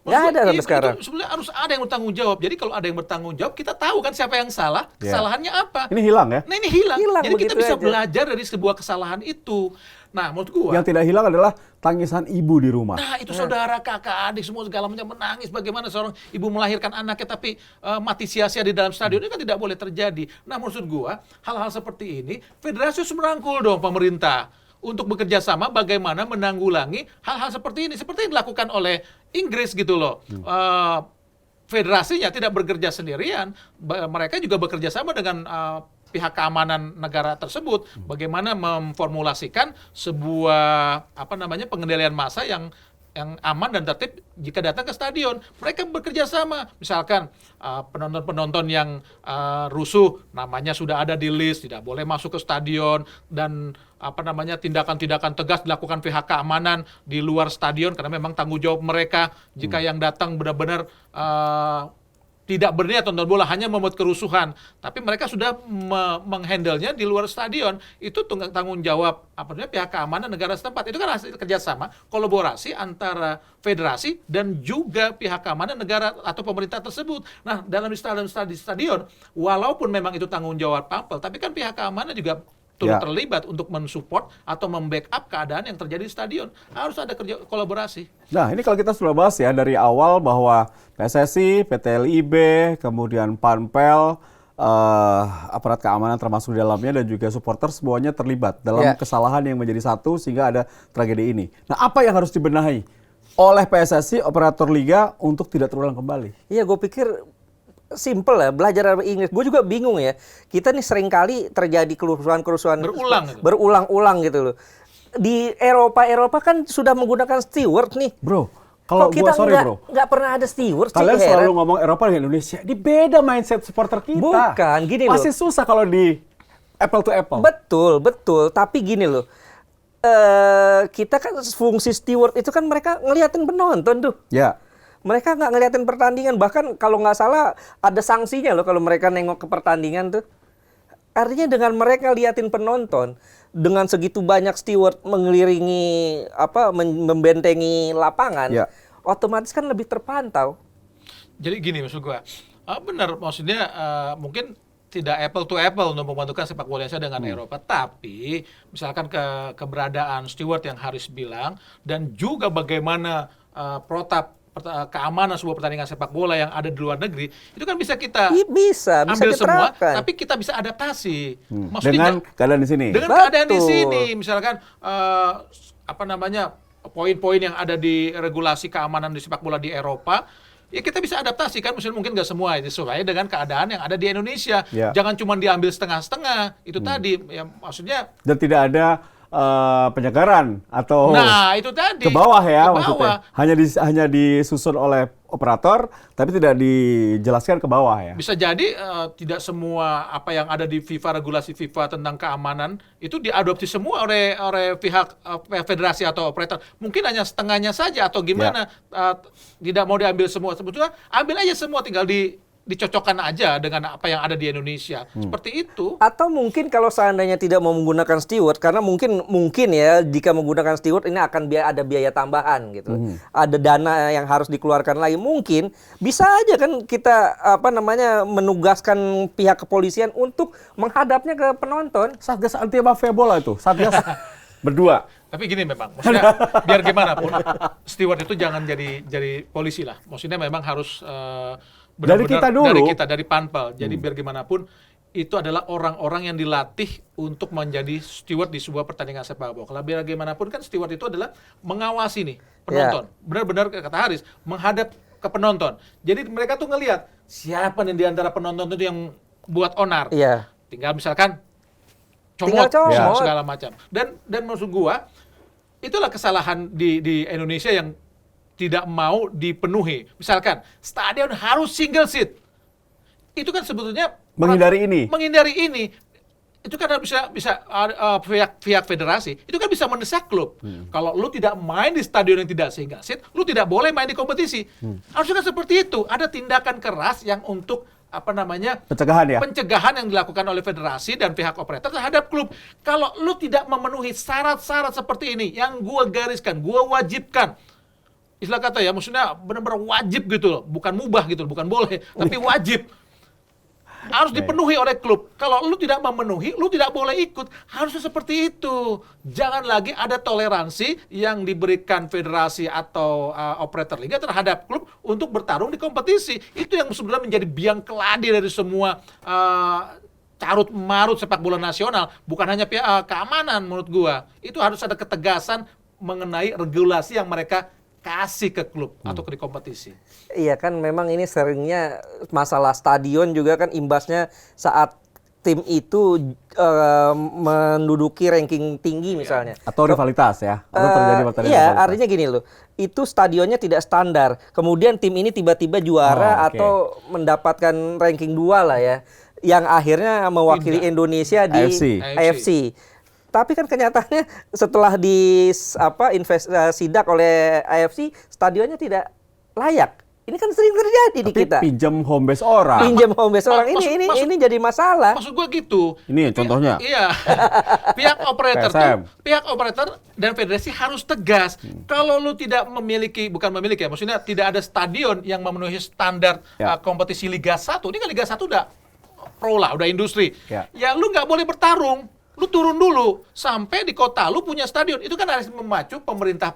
Nggak ada sampai sekarang. Sebenarnya harus ada yang bertanggung jawab. Jadi kalau ada yang bertanggung jawab, kita tahu kan siapa yang salah, kesalahannya apa. Ini hilang ya? Nah ini hilang. Jadi kita bisa aja belajar dari sebuah kesalahan itu. Nah menurut gua yang tidak hilang adalah tangisan ibu di rumah. Nah itu saudara, kakak, adik semua segala macam menangis. Bagaimana seorang ibu melahirkan anaknya tapi mati sia-sia di dalam stadion ini kan tidak boleh terjadi. Nah maksud gua hal-hal seperti ini federasi harus merangkul dong pemerintah untuk bekerja sama bagaimana menanggulangi hal-hal seperti ini. Seperti yang dilakukan oleh Inggris gitu loh. Federasinya tidak bekerja sendirian, mereka juga bekerja sama dengan pihak keamanan negara tersebut. Bagaimana memformulasikan sebuah pengendalian massa yang aman dan tertib jika datang ke stadion. Mereka bekerja sama. Misalkan penonton-penonton yang rusuh namanya sudah ada di list, tidak boleh masuk ke stadion dan tindakan-tindakan tegas dilakukan pihak keamanan di luar stadion karena memang tanggung jawab mereka jika yang datang benar-benar tidak berniat nonton bola, hanya membuat kerusuhan. Tapi mereka sudah menghandle-nya di luar stadion. Itu tanggung jawab pihak keamanan negara setempat. Itu kan hasil kerjasama, kolaborasi antara federasi dan juga pihak keamanan negara atau pemerintah tersebut. Nah, dalam stadion, walaupun memang itu tanggung jawab Pampel, tapi kan pihak keamanan juga terlibat untuk mensupport atau membackup keadaan yang terjadi di stadion. Harus ada kerja kolaborasi. Nah, ini kalau kita sudah bahas ya dari awal bahwa PSSI, PT LIB, kemudian Pampel, aparat keamanan termasuk di dalamnya dan juga supporter semuanya terlibat dalam kesalahan yang menjadi satu sehingga ada tragedi ini. Nah, apa yang harus dibenahi oleh PSSI, operator liga untuk tidak terulang kembali? Iya, gue pikir simple ya, belajar dari Inggris. Gue juga bingung ya. Kita nih seringkali terjadi kerusuhan-kerusuhan berulang-ulang gitu loh. Di Eropa kan sudah menggunakan steward nih. Bro, kalau gue nggak pernah ada steward. Kalian selalu ngomong Eropa dengan Indonesia. Ini beda mindset supporter kita. Bukan, gini loh. Masih susah kalau di apple to apple. Betul. Tapi gini loh. kita kan fungsi steward itu kan mereka ngeliatin penonton tuh. Ya. Mereka nggak ngeliatin pertandingan, bahkan kalau nggak salah ada sanksinya loh kalau mereka nengok ke pertandingan tuh. Artinya dengan mereka liatin penonton, dengan segitu banyak steward mengelilingi membentengi lapangan, Ya. otomatis kan lebih terpantau. Jadi gini maksud gua, benar maksudnya mungkin tidak apple to apple untuk membandingkan sepak bola Indonesia dengan Eropa, tapi misalkan keberadaan steward yang Haris bilang dan juga bagaimana protap keamanan sebuah pertandingan sepak bola yang ada di luar negeri itu kan bisa kita Bisa ambil semua, diterapkan. tapi kita bisa adaptasi. Dengan keadaan di sini. Dengan keadaan di Betul. sini, misalkan poin-poin yang ada di regulasi keamanan di sepak bola di Eropa, ya kita bisa adaptasi kan, mungkin nggak semua itu sesuai dengan keadaan yang ada di Indonesia. Ya. Jangan cuma diambil setengah-setengah. Itu tadi, ya maksudnya. Dan tidak ada penyegaran atau Nah itu tadi. ke bawah ya Ke maksudnya. bawah. Hanya disusun oleh operator, tapi tidak dijelaskan ke bawah ya. Bisa jadi tidak semua apa yang ada di FIFA, regulasi FIFA tentang keamanan itu diadopsi semua oleh pihak federasi atau operator. Mungkin hanya setengahnya saja atau gimana. Tidak mau diambil semua. Sebetulnya ambil aja semua, tinggal dicocokkan aja dengan apa yang ada di Indonesia. Seperti itu. Atau mungkin kalau seandainya tidak mau menggunakan steward, karena mungkin ya jika menggunakan steward ini akan ada biaya tambahan gitu. Ada dana yang harus dikeluarkan lagi. Mungkin bisa aja kan kita menugaskan pihak kepolisian untuk menghadapnya ke penonton. Satgas anti mafia bola itu, Satgas berdua. Tapi gini memang, maksudnya biar gimana pun steward itu jangan jadi polisi lah. Maksudnya memang harus Dari kita dulu. dari panpel. Jadi biar gimana pun itu adalah orang-orang yang dilatih untuk menjadi steward di sebuah pertandingan sepak bola. Biar gimana pun kan steward itu adalah mengawasi nih penonton. Benar-benar kata Haris, menghadap ke penonton. Jadi mereka tuh ngelihat siapa nih di antara penonton itu yang buat onar. Iya. Tinggal misalkan Tinggal comot comot. segala macam. Dan maksud gua itulah kesalahan di Indonesia yang tidak mau dipenuhi. Misalkan stadion harus single seat. Itu kan sebetulnya Menghindari ini. Menghindari ini. Itu kan bisa pihak federasi itu kan bisa mendesak klub. Kalau lu tidak main di stadion yang tidak single seat, lu tidak boleh main di kompetisi. Harusnya kan seperti itu. Ada tindakan keras yang untuk Pencegahan ya. pencegahan yang dilakukan oleh federasi dan pihak operator terhadap klub. Kalau lu tidak memenuhi syarat-syarat seperti ini yang gua gariskan, gua wajibkan. Istilah kata ya, maksudnya benar-benar wajib gitu loh, bukan mubah gitu loh, bukan boleh, tapi wajib. Harus dipenuhi oleh klub. Kalau lu tidak memenuhi, lu tidak boleh ikut. Harusnya seperti itu. Jangan lagi ada toleransi yang diberikan federasi atau operator liga terhadap klub untuk bertarung di kompetisi. Itu yang sebenarnya menjadi biang keladi dari semua carut marut sepak bola nasional. Bukan hanya keamanan menurut gua. Itu harus ada ketegasan mengenai regulasi yang mereka kasih ke klub atau ke kompetisi. Iya kan memang ini seringnya masalah stadion juga kan imbasnya saat tim itu menduduki ranking tinggi misalnya. Atau rivalitas ya. Atau terjadi pertandingan Iya, rivalitas. artinya gini loh. Itu stadionnya tidak standar. Kemudian tim ini tiba-tiba juara oke. atau mendapatkan ranking 2 lah ya. Yang akhirnya mewakili Indonesia di AFC. AFC. Tapi kan kenyataannya setelah sidak oleh AFC, stadionnya tidak layak. Ini kan sering terjadi di Tapi kita. pinjam home base orang. Pinjam home base orang ini jadi masalah. Maksud gue gitu. Ini contohnya. Iya. Pihak operator PSM. pihak operator dan federasi harus tegas. Kalau lu tidak bukan memiliki ya, maksudnya tidak ada stadion yang memenuhi standar kompetisi Liga 1. Ini kan Liga 1 udah pro lah, udah industri. Ya lu nggak boleh bertarung. Lu turun dulu sampai di kota lu punya stadion. Itu kan harus memacu pemerintah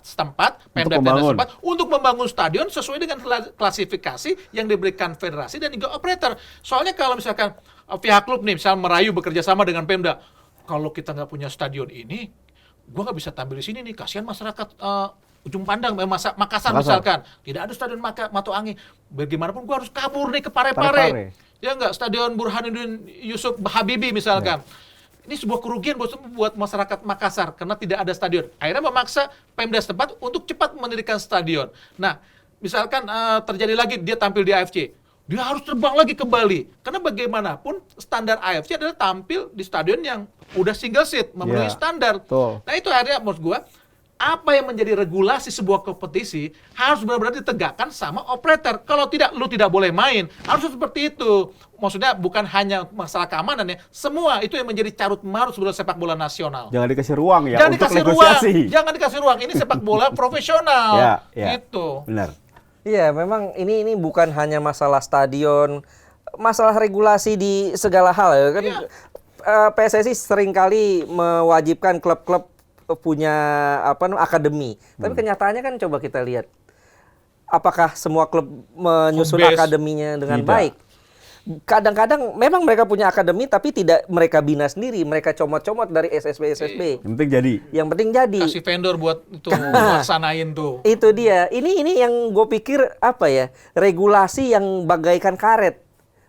setempat, Pemda setempat untuk membangun stadion sesuai dengan klasifikasi yang diberikan federasi dan juga operator. Soalnya kalau misalkan pihak klub nih misal merayu bekerja sama dengan Pemda, kalau kita nggak punya stadion ini, gua nggak bisa tampil di sini nih. Kasihan masyarakat ujung pandang Makassar misalkan tidak ada stadion Matoangi. Bagaimanapun gua harus kabur nih ke Parepare. Ya nggak, stadion Burhanuddin Yusuf Habibie misalkan. Ini sebuah kerugian buat masyarakat Makassar karena tidak ada stadion. Akhirnya memaksa Pemda setempat untuk cepat mendirikan stadion. Nah, misalkan terjadi lagi dia tampil di AFC. Dia harus terbang lagi ke Bali. Karena bagaimanapun standar AFC adalah tampil di stadion yang udah single seat, memenuhi standar. Betul. Nah itu akhirnya menurut gua, apa yang menjadi regulasi sebuah kompetisi harus benar-benar ditegakkan sama operator. Kalau tidak, lu tidak boleh main. Harus seperti itu. Maksudnya bukan hanya masalah keamanan ya, semua itu yang menjadi carut marut sebuah sepak bola nasional. Jangan dikasih ruang ya Jangan untuk dikasih negosiasi. ruang. Jangan dikasih ruang. Ini sepak bola profesional. Ya. Gitu. Benar. Iya, memang ini bukan hanya masalah stadion, masalah regulasi di segala hal ya kan. Iya. PSSI seringkali mewajibkan klub-klub punya akademi. Tapi kenyataannya kan coba kita lihat, apakah semua klub menyusun Home base. akademinya dengan Tidak. baik? Kadang-kadang memang mereka punya akademi tapi tidak mereka bina sendiri, mereka comot-comot dari SSB. Yang penting jadi. Yang penting jadi. Kasih vendor buat itu laksanain tuh. Itu dia. Ini yang gue pikir apa ya? Regulasi yang bagaikan karet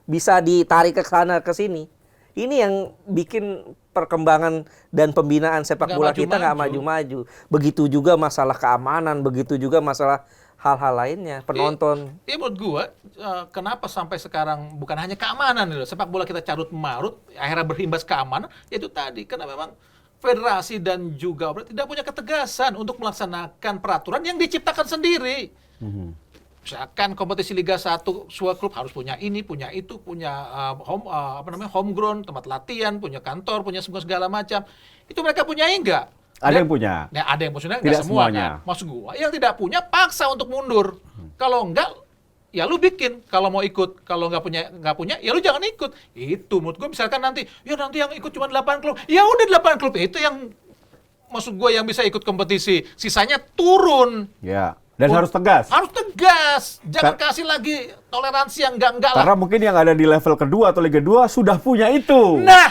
bisa ditarik ke sana ke sini. Ini yang bikin perkembangan dan pembinaan sepak Nggak bola kita nggak maju-maju. maju-maju. Begitu juga masalah keamanan, begitu juga masalah hal-hal lainnya, penonton. Iya menurut gua, kenapa sampai sekarang bukan hanya keamanan loh, sepak bola kita carut marut, akhirnya berimbas keamanan, yaitu tadi karena memang federasi dan juga operator tidak punya ketegasan untuk melaksanakan peraturan yang diciptakan sendiri. Misalkan kompetisi Liga 1 sebuah klub harus punya ini, punya itu, punya home ground, tempat latihan, punya kantor, punya segala macam. Itu mereka punya enggak? Ada yang punya. Nah, ada yang maksudnya Tidak nggak semua semuanya. kan. Maksud gua, yang tidak punya paksa untuk mundur. Kalau enggak, ya lu bikin. Kalau mau ikut, kalau nggak punya, ya lu jangan ikut. Itu menurut gua misalkan nanti yang ikut cuma 8 klub. Ya udah 8 klub itu yang maksud gua yang bisa ikut kompetisi. Sisanya turun. Ya. Dan harus tegas. Harus tegas. Jangan kasih lagi toleransi yang enggak lah. Karena mungkin yang ada di level kedua atau Liga 2 sudah punya itu. Nah,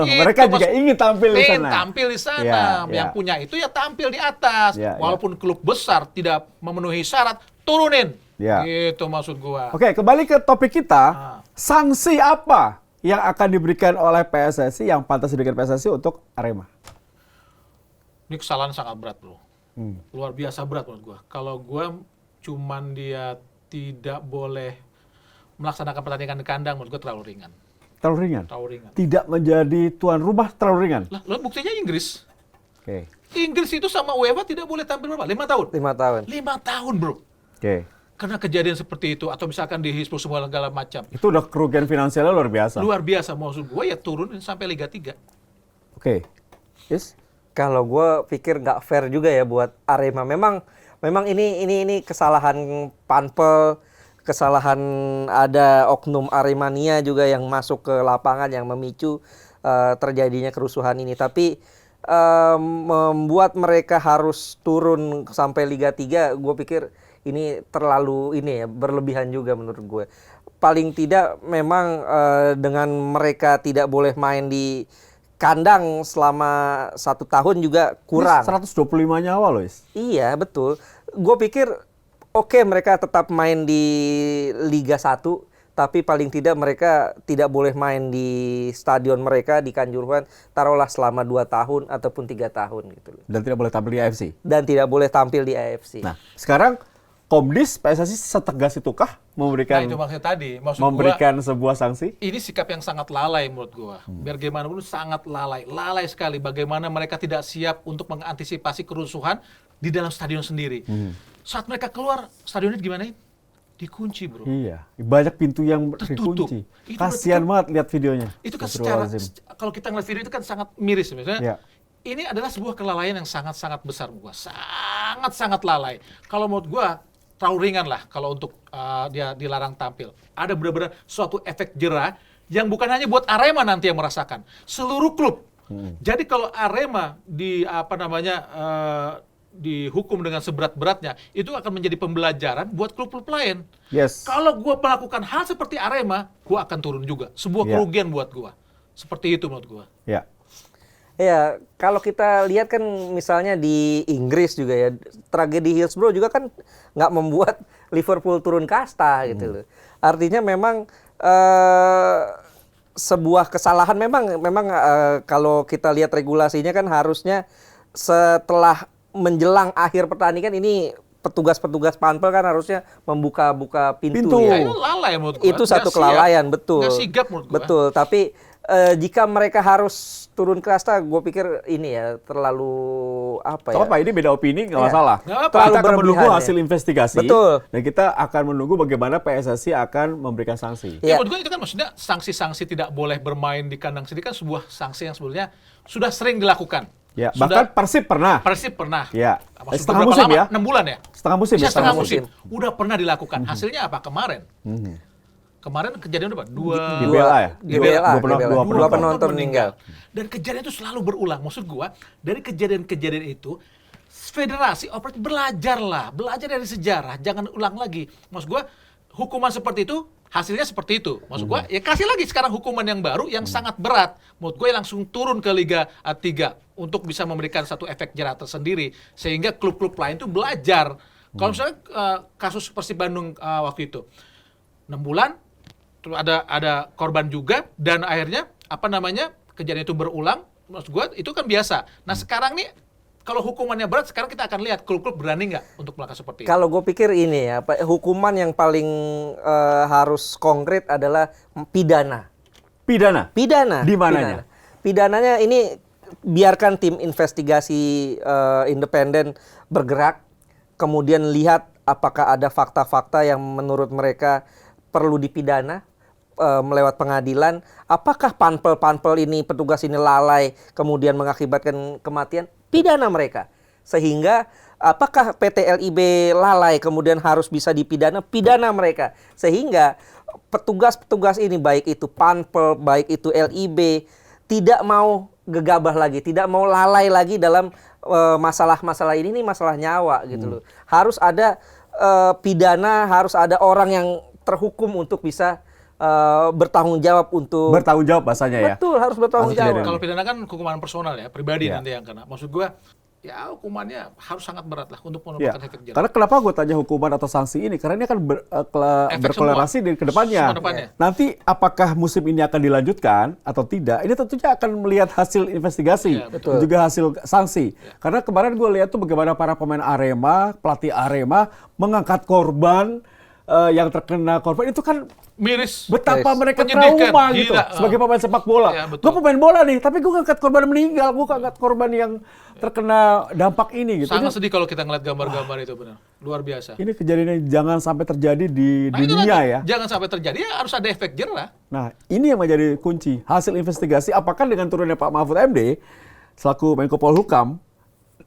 Mereka juga ingin tampil di ingin sana. tampil di sana. Ya, Yang ya. punya itu ya tampil di atas. Ya, ya. Walaupun klub besar tidak memenuhi syarat, turunin. Ya. Itu maksud gua. Oke, kembali ke topik kita. Ah. Sanksi apa yang akan diberikan oleh PSSI yang pantas diberikan PSSI untuk Arema? Ini kesalahan sangat berat, Bro. Luar biasa berat menurut gua. Kalau gua cuman dia tidak boleh melaksanakan pertandingan di kandang, menurut gua terlalu ringan. Terlalu ringan. Terlalu ringan. Tidak menjadi tuan rumah terlalu ringan. Lah, buktinya Inggris. Oke. Inggris itu sama UEFA tidak boleh tampil berapa? 5 tahun. 5 tahun. 5 tahun, Bro. Oke. Karena kejadian seperti itu atau misalkan di Hizbul segala macam. Itu udah kerugian finansialnya luar biasa. Luar biasa maksud gua ya turunin sampai Liga 3. Oke. Yes. Kalau gue pikir nggak fair juga ya buat Arema. Memang ini kesalahan Panpel, kesalahan ada oknum Aremania juga yang masuk ke lapangan yang memicu terjadinya kerusuhan ini. Tapi membuat mereka harus turun sampai Liga 3, gue pikir ini terlalu berlebihan juga menurut gue. Paling tidak memang dengan mereka tidak boleh main di kandang selama 1 tahun juga kurang. 125 nyawa loh, Is. Iya, betul. Gue pikir oke, mereka tetap main di Liga 1, tapi paling tidak mereka tidak boleh main di stadion mereka di Kanjuruhan, taruhlah selama 2 tahun ataupun 3 tahun gitu. Dan tidak boleh tampil di AFC. Dan tidak boleh tampil di AFC. Nah, sekarang Komdis PSSI setegas itukah memberikan Nah, itu maksudnya tadi. Maksud memberikan sebuah sanksi? ini sikap yang sangat lalai menurut gua. Biar gimana pun sangat lalai. Lalai sekali bagaimana mereka tidak siap untuk mengantisipasi kerusuhan di dalam stadion sendiri. Saat mereka keluar, stadionnya gimana? Dikunci, Bro. Iya, banyak pintu yang Tertutup. dikunci. Itu Kasihan berarti banget lihat videonya. Itu kan secara, Astagfirullahaladzim. kalau kita ngeliat video itu kan sangat miris misalnya. Ya. Ini adalah sebuah kelalaian yang sangat-sangat besar menurut gua. Sangat-sangat lalai. Kalau menurut gua terlalu ringan lah kalau untuk dia dilarang tampil. Ada benar-benar suatu efek jera yang bukan hanya buat Arema nanti yang merasakan, seluruh klub. Jadi kalau Arema dihukum dengan seberat-beratnya, itu akan menjadi pembelajaran buat klub-klub lain. Yes. Kalau gua melakukan hal seperti Arema, gua akan turun juga. Sebuah Ya. kerugian buat gua. Seperti itu menurut gua. Ya. Ya, kalau kita lihat kan misalnya di Inggris juga ya, tragedi Hillsborough juga kan nggak membuat Liverpool turun kasta gitu loh. Artinya memang sebuah kesalahan memang kalau kita lihat regulasinya kan harusnya setelah menjelang akhir pertandingan ini petugas-petugas panpel kan harusnya membuka pintu Pintu. ya. Itu lalai menurut gua. Itu satu Nggak siap. kelalaian, betul. Nggak sigap menurut gua. Betul, tapi jika mereka harus turun ke kasta, gue pikir ini ya terlalu apa ya? Apa ini beda opini nggak Iya. masalah. Nggak apa-apa. Kita akan Terlalu menunggu berlebihan, hasil ya. investigasi. Betul. Dan kita akan menunggu bagaimana PSSI akan memberikan sanksi. Iya. Menurut gue itu kan maksudnya sanksi-sanksi tidak boleh bermain di kandang sendiri kan sebuah sanksi yang sebetulnya sudah sering dilakukan. Ya, Sudah, bahkan Persib pernah. Persib pernah. Ya. Maksud Setengah berapa musim lama? ya? 6 bulan ya? Setengah musim ya. Bisa setengah musim. musim. Udah pernah dilakukan. Hasilnya apa kemarin? Kemarin kejadian apa? Di BLA ya? Di BLA, Dua dua penonton meninggal. Dan kejadian itu selalu berulang. Maksud gua, dari kejadian-kejadian itu, federasi operasi belajar dari sejarah. Jangan ulang lagi. Maksud gua, hukuman seperti itu, hasilnya seperti itu. Maksud gua, ya kasih lagi sekarang hukuman yang baru yang sangat berat. Menurut gue langsung turun ke Liga 3 untuk bisa memberikan satu efek jerah tersendiri. Sehingga klub-klub lain itu belajar. Kalau misalnya kasus Persib Bandung waktu itu, 6 bulan, terus ada korban juga, dan akhirnya kejadian itu berulang. Maksud gue itu kan biasa. Nah sekarang nih kalau hukumannya berat, sekarang kita akan lihat klub-klub berani nggak untuk melakukan seperti itu. Kalau gue pikir ini ya, hukuman yang paling harus konkret adalah pidana. Pidana. Di mananya? Pidananya ini biarkan tim investigasi independen bergerak, kemudian lihat apakah ada fakta-fakta yang menurut mereka perlu dipidana melewat pengadilan. Apakah panpel ini, petugas ini lalai kemudian mengakibatkan kematian? Pidana mereka. Sehingga apakah PT LIB lalai kemudian harus bisa dipidana? Pidana mereka. Sehingga petugas-petugas ini, baik itu panpel, baik itu LIB, tidak mau gegabah lagi, tidak mau lalai lagi dalam masalah-masalah ini masalah nyawa gitu loh. Harus ada pidana, harus ada orang yang terhukum untuk bisa bertanggung jawab untuk Bertanggung jawab bahasanya ya. betul, harus bertanggung Harus jawab. Kalau pidana kan hukuman personal ya, pribadi Ya. nanti yang kena. Maksud gue, ya hukumannya harus sangat berat lah untuk Ya. menurunkan efek jerah. Karena kenapa gue tanya hukuman atau sanksi ini? Karena ini akan Efek berkolerasi semua. di kedepannya. Semua depannya. Nanti apakah musim ini akan dilanjutkan atau tidak? Ini tentunya akan melihat hasil investigasi Ya, dan betul. juga hasil sanksi. Karena kemarin gue lihat tuh bagaimana para pemain Arema, pelatih Arema mengangkat korban yang terkena korban itu kan Miris. betapa Yes. mereka Menyedihkan, trauma gitu gila. sebagai pemain sepak bola. Ya, betul. Gue pemain bola nih, tapi gue ngangkat korban meninggal, gue ngangkat korban yang terkena dampak ini gitu. Sangat Ini- sedih kalau kita ngeliat gambar-gambar itu, benar. Luar biasa. Ini kejadiannya jangan sampai terjadi di Nah, itu dunia lagi, ya. jangan sampai terjadi, ya harus ada efek jerah. Nah, ini yang menjadi kunci. Hasil investigasi apakah dengan turunnya Pak Mahfud MD selaku Menko Polhukam,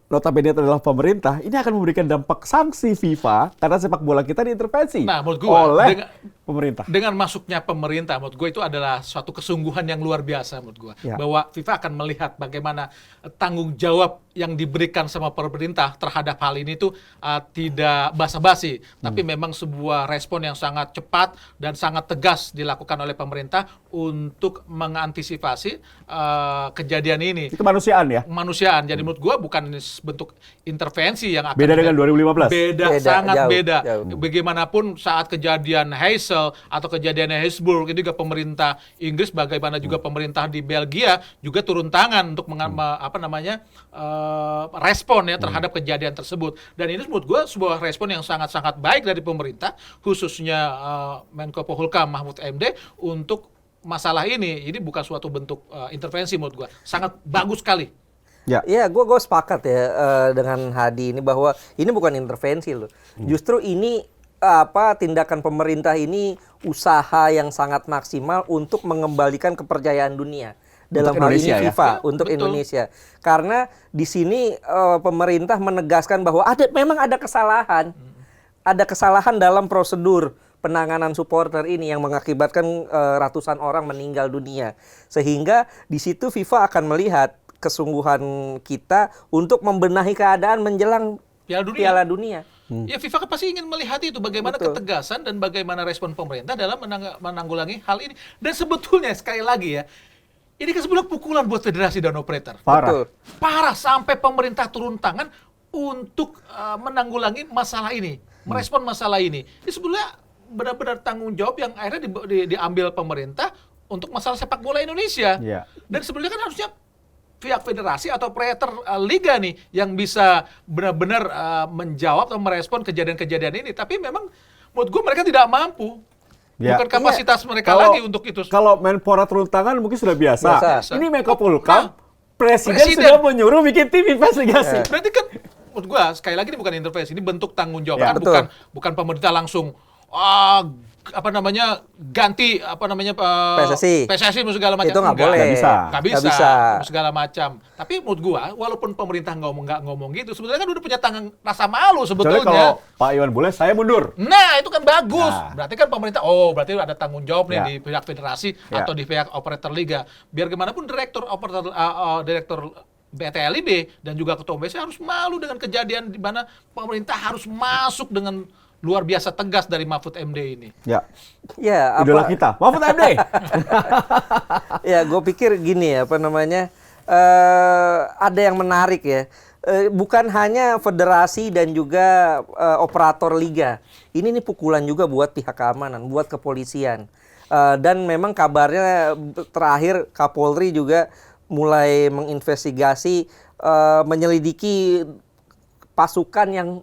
notabene itu adalah pemerintah, ini akan memberikan dampak sanksi FIFA karena sepak bola kita diintervensi Nah, menurut gua, oleh pemerintah. Dengan masuknya pemerintah, menurut gue itu adalah suatu kesungguhan yang luar biasa menurut gue. Ya. Bahwa FIFA akan melihat bagaimana tanggung jawab yang diberikan sama pemerintah terhadap hal ini tuh tidak basa-basi. Tapi memang sebuah respon yang sangat cepat dan sangat tegas dilakukan oleh pemerintah untuk mengantisipasi kejadian ini. Itu kemanusiaan ya. Kemanusiaan. Jadi menurut gua bukan bentuk intervensi yang akan Beda dengan 2015. Beda, Beda, sangat jauh, beda. jauh. Bagaimanapun saat kejadian Heysel atau kejadian Hillsborough itu juga pemerintah Inggris, bagaimana juga pemerintah di Belgia juga turun tangan untuk respon ya terhadap kejadian tersebut. Dan ini menurut gua sebuah respon yang sangat-sangat baik dari pemerintah, khususnya Menko Polhukam Mahfud MD untuk masalah ini. Ini bukan suatu bentuk intervensi menurut gua. Sangat bagus sekali. Ya. Ya, gue sepakat ya dengan Hadi ini bahwa ini bukan intervensi loh. Justru ini tindakan pemerintah ini usaha yang sangat maksimal untuk mengembalikan kepercayaan dunia dalam hal ini Indonesia ya? FIFA Ya, untuk betul. Indonesia. Karena di sini pemerintah menegaskan bahwa memang ada kesalahan. Ada kesalahan dalam prosedur penanganan supporter ini yang mengakibatkan ratusan orang meninggal dunia. Sehingga di situ FIFA akan melihat kesungguhan kita untuk membenahi keadaan menjelang Piala Dunia. Ya FIFA kan pasti ingin melihat itu bagaimana Betul. ketegasan dan bagaimana respon pemerintah dalam menanggulangi hal ini. Dan sebetulnya sekali lagi ya, ini kan sebenarnya pukulan buat federasi dan operator. Parah. Betul. Parah sampai pemerintah turun tangan untuk menanggulangi masalah ini, merespon masalah ini. Ini sebenarnya benar-benar tanggung jawab yang akhirnya diambil pemerintah untuk masalah sepak bola Indonesia. Iya. Dan sebenarnya kan harusnya pihak federasi atau operator liga nih yang bisa benar-benar menjawab atau merespon kejadian-kejadian ini. Tapi memang menurut gue mereka tidak mampu. Ya. Bukan kapasitas mereka Kalau- lagi untuk itu. Kalau Menpora turun tangan mungkin sudah biasa. Biasa. Ini Menko Polhukam, presiden Presiden. sudah menyuruh bikin tim investigasi. Berarti kan menurut gua sekali lagi ini bukan intervensi, ini bentuk tanggung jawab. Ya, Kan betul. bukan pemerintah langsung ganti PSSI segala macam. Itu nggak Enggak. boleh. Nggak Nggak bisa. bisa. Segala macam. Tapi menurut gua walaupun pemerintah nggak ngomong gitu, sebetulnya kan udah punya rasa malu Kecuali kalau sebetulnya. Pak Iwan Bule, saya mundur. Nah, itu kan bagus. Nah. Berarti kan pemerintah, berarti ada tanggung jawab nih Ya. di pihak federasi Ya. atau di pihak operator liga. Biar gimana pun direktur BTLIB dan juga ketua BC harus malu dengan kejadian di mana pemerintah harus masuk dengan luar biasa tegas dari Mahfud MD ini. Ya, Ya, idola kita. Mahfud MD. Ya, gue pikir gini ya, ada yang menarik ya. Bukan hanya federasi dan juga operator liga. Ini nih pukulan juga buat pihak keamanan, buat kepolisian. Dan memang kabarnya terakhir Kapolri juga mulai menginvestigasi, menyelidiki pasukan yang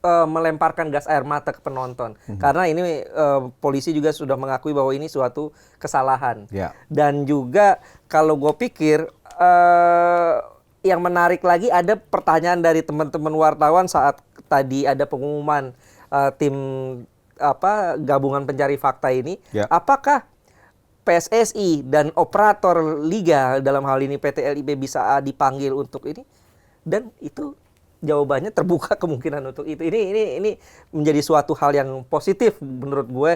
melemparkan gas air mata ke penonton. Karena ini polisi juga sudah mengakui bahwa ini suatu kesalahan. Ya. Dan juga kalau gue pikir yang menarik lagi ada pertanyaan dari teman-teman wartawan saat tadi ada pengumuman tim gabungan pencari fakta ini. Ya. Apakah PSSI dan operator liga dalam hal ini PT LIB bisa dipanggil untuk ini? Dan itu jawabannya terbuka kemungkinan untuk itu. Ini menjadi suatu hal yang positif menurut gue,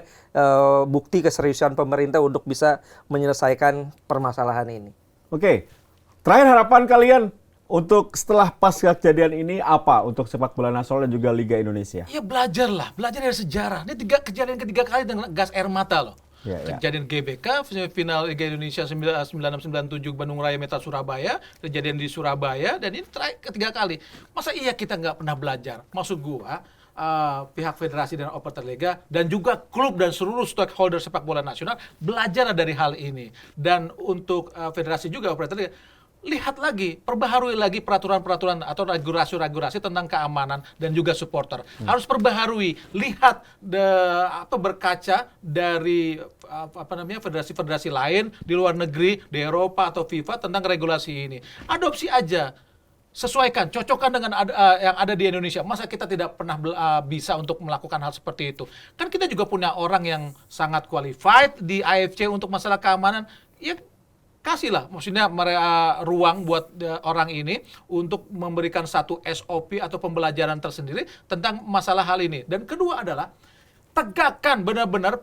bukti keseriusan pemerintah untuk bisa menyelesaikan permasalahan ini. Oke, terakhir harapan kalian untuk setelah pasca kejadian ini apa untuk sepak bola nasional dan juga Liga Indonesia? Ya belajar dari sejarah. Ini kejadian ketiga kali dengan gas air mata loh. Ya, ya. Kejadian GBK, final Liga Indonesia 9697 Bandung Raya Meta Surabaya, kejadian di Surabaya, dan ini ketiga kali. Masa iya kita nggak pernah belajar? Maksud gua, pihak federasi dan operator liga dan juga klub dan seluruh stakeholder sepak bola nasional belajar dari hal ini. Dan untuk federasi juga operator liga, lihat lagi, perbaharui lagi peraturan-peraturan atau regulasi-regulasi tentang keamanan dan juga supporter. Harus perbaharui, lihat berkaca dari federasi-federasi lain di luar negeri, di Eropa atau FIFA tentang regulasi ini. Adopsi aja. Sesuaikan, cocokkan dengan yang ada di Indonesia. Masa kita tidak pernah bisa untuk melakukan hal seperti itu? Kan kita juga punya orang yang sangat qualified di AFC untuk masalah keamanan. Ya kasihlah, maksudnya ruang buat orang ini untuk memberikan satu SOP atau pembelajaran tersendiri tentang masalah hal ini. Dan kedua adalah tegakkan benar-benar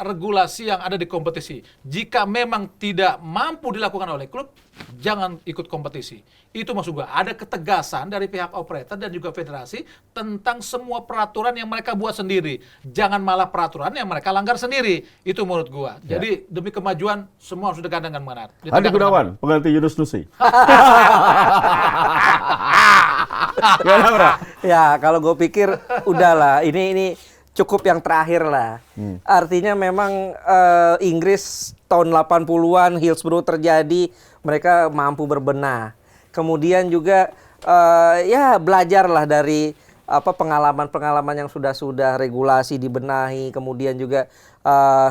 regulasi yang ada di kompetisi. Jika memang tidak mampu dilakukan oleh klub, jangan ikut kompetisi. Itu maksud gua, ada ketegasan dari pihak operator dan juga federasi tentang semua peraturan yang mereka buat sendiri. Jangan malah peraturan yang mereka langgar sendiri. Itu menurut gua. Jadi demi kemajuan semua harus ditegakkan dengan benar. Adi Gunawan, pengganti Yunus Nusi. Gimana, Bro? Ya, kalau gue pikir udahlah, ini cukup yang terakhir lah. Artinya memang Inggris tahun 80-an Hillsborough terjadi, mereka mampu berbenah. Kemudian juga ya belajarlah dari pengalaman-pengalaman yang sudah regulasi dibenahi, kemudian juga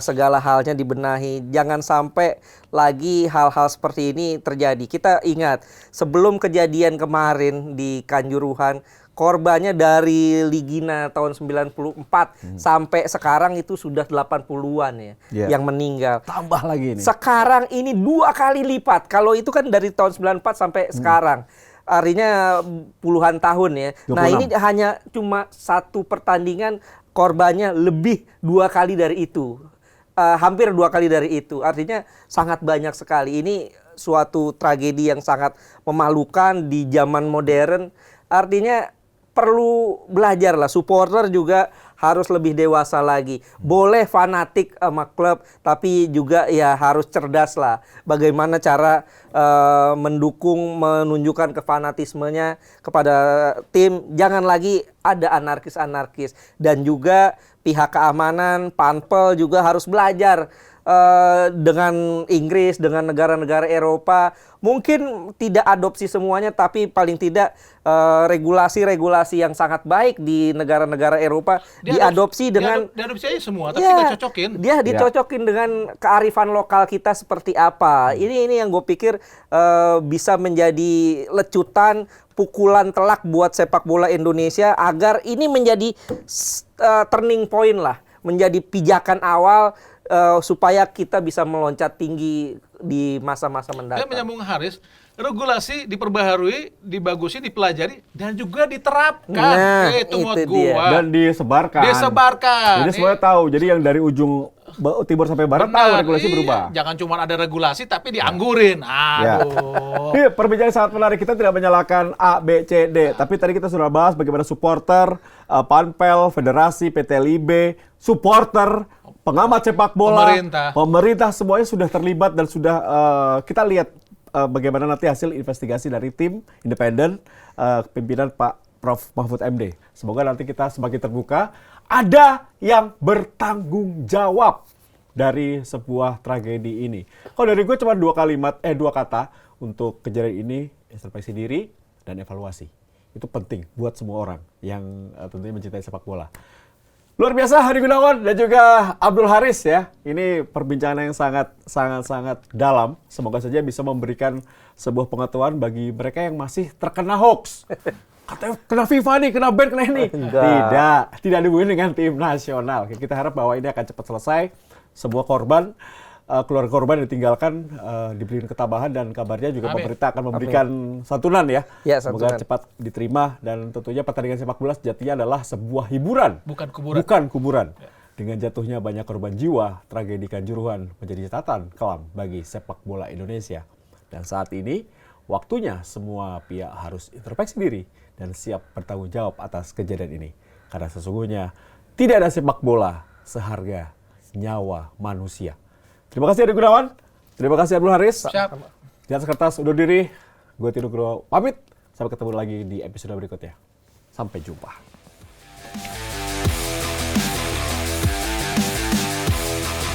segala halnya dibenahi. Jangan sampai lagi hal-hal seperti ini terjadi. Kita ingat sebelum kejadian kemarin di Kanjuruhan, korbannya dari Ligina tahun 94 sampai sekarang itu sudah 80-an ya yang meninggal. Tambah lagi ini. Sekarang ini 2 kali lipat. Kalau itu kan dari tahun 94 sampai sekarang. Artinya puluhan tahun ya. 26. Nah, ini hanya cuma satu pertandingan, korbannya lebih 2 kali dari itu. Hampir 2 kali dari itu. Artinya sangat banyak sekali. Ini suatu tragedi yang sangat memalukan di zaman modern. Artinya perlu belajar lah, supporter juga harus lebih dewasa lagi. Boleh fanatik sama klub, tapi juga ya harus cerdas lah. Bagaimana cara mendukung, menunjukkan kefanatismenya kepada tim. Jangan lagi ada anarkis-anarkis. Dan juga pihak keamanan, Panpel juga harus belajar dengan Inggris, dengan negara-negara Eropa, mungkin tidak adopsi semuanya, tapi paling tidak regulasi-regulasi yang sangat baik di negara-negara Eropa diadopsi dengan diadopsi aja semua, tapi kita cocokin. Dia dicocokin dengan kearifan lokal kita seperti apa. Ini yang gue pikir bisa menjadi lecutan, pukulan telak buat sepak bola Indonesia agar ini menjadi turning point lah, menjadi pijakan awal supaya kita bisa meloncat tinggi di masa-masa mendatang. Saya menyambung Haris, regulasi diperbaharui, dibagusin, dipelajari, dan juga diterapkan. Nah, itu buat itu dia. gua. Dan disebarkan. Disebarkan. Jadi semuanya tahu. Jadi yang dari ujung timur sampai barat tahu regulasi iya. berubah. Jangan cuma ada regulasi tapi dianggurin. Aduh. Ini perbincangan sangat menarik. Kita tidak menyalahkan A, B, C, D. Tapi tadi kita sudah bahas bagaimana supporter, Panpel, Federasi, PT LIB, supporter, pengamat sepak bola, pemerintah semuanya sudah terlibat dan sudah kita lihat bagaimana nanti hasil investigasi dari tim independen pimpinan Pak Prof. Mahfud MD. Semoga nanti kita semakin terbuka. Ada yang bertanggung jawab dari sebuah tragedi ini. Kalau dari gue cuma dua kata untuk kejadian ini: introspeksi diri dan evaluasi. Itu penting buat semua orang yang tentunya mencintai sepak bola. Luar biasa Hadi Gunawan dan juga Abdul Haris ya. Ini perbincangan yang sangat dalam. Semoga saja bisa memberikan sebuah pengetahuan bagi mereka yang masih terkena hoax. Katanya kena FIFA nih, kena ban, kena ini. Tidak dihubungi dengan tim nasional. Kita harap bahwa ini akan cepat selesai. Semua korban, keluarga korban ditinggalkan, diberikan ketabahan, dan kabarnya juga pemerintah akan memberikan santunan ya. Semoga cepat diterima, dan tentunya pertandingan sepak bola sejatinya adalah sebuah hiburan. Bukan kuburan. Dengan jatuhnya banyak korban jiwa, tragedi Kanjuruhan menjadi catatan kelam bagi sepak bola Indonesia. Dan saat ini, waktunya semua pihak harus introspeksi diri dan siap bertanggung jawab atas kejadian ini. Karena sesungguhnya tidak ada sepak bola seharga nyawa manusia. Terima kasih Hadi Gunawan. Terima kasih Abdul Haris. Siap. Di atas kertas undur diri. Gue Tino Nugroho pamit. Sampai ketemu lagi di episode berikutnya. Sampai jumpa.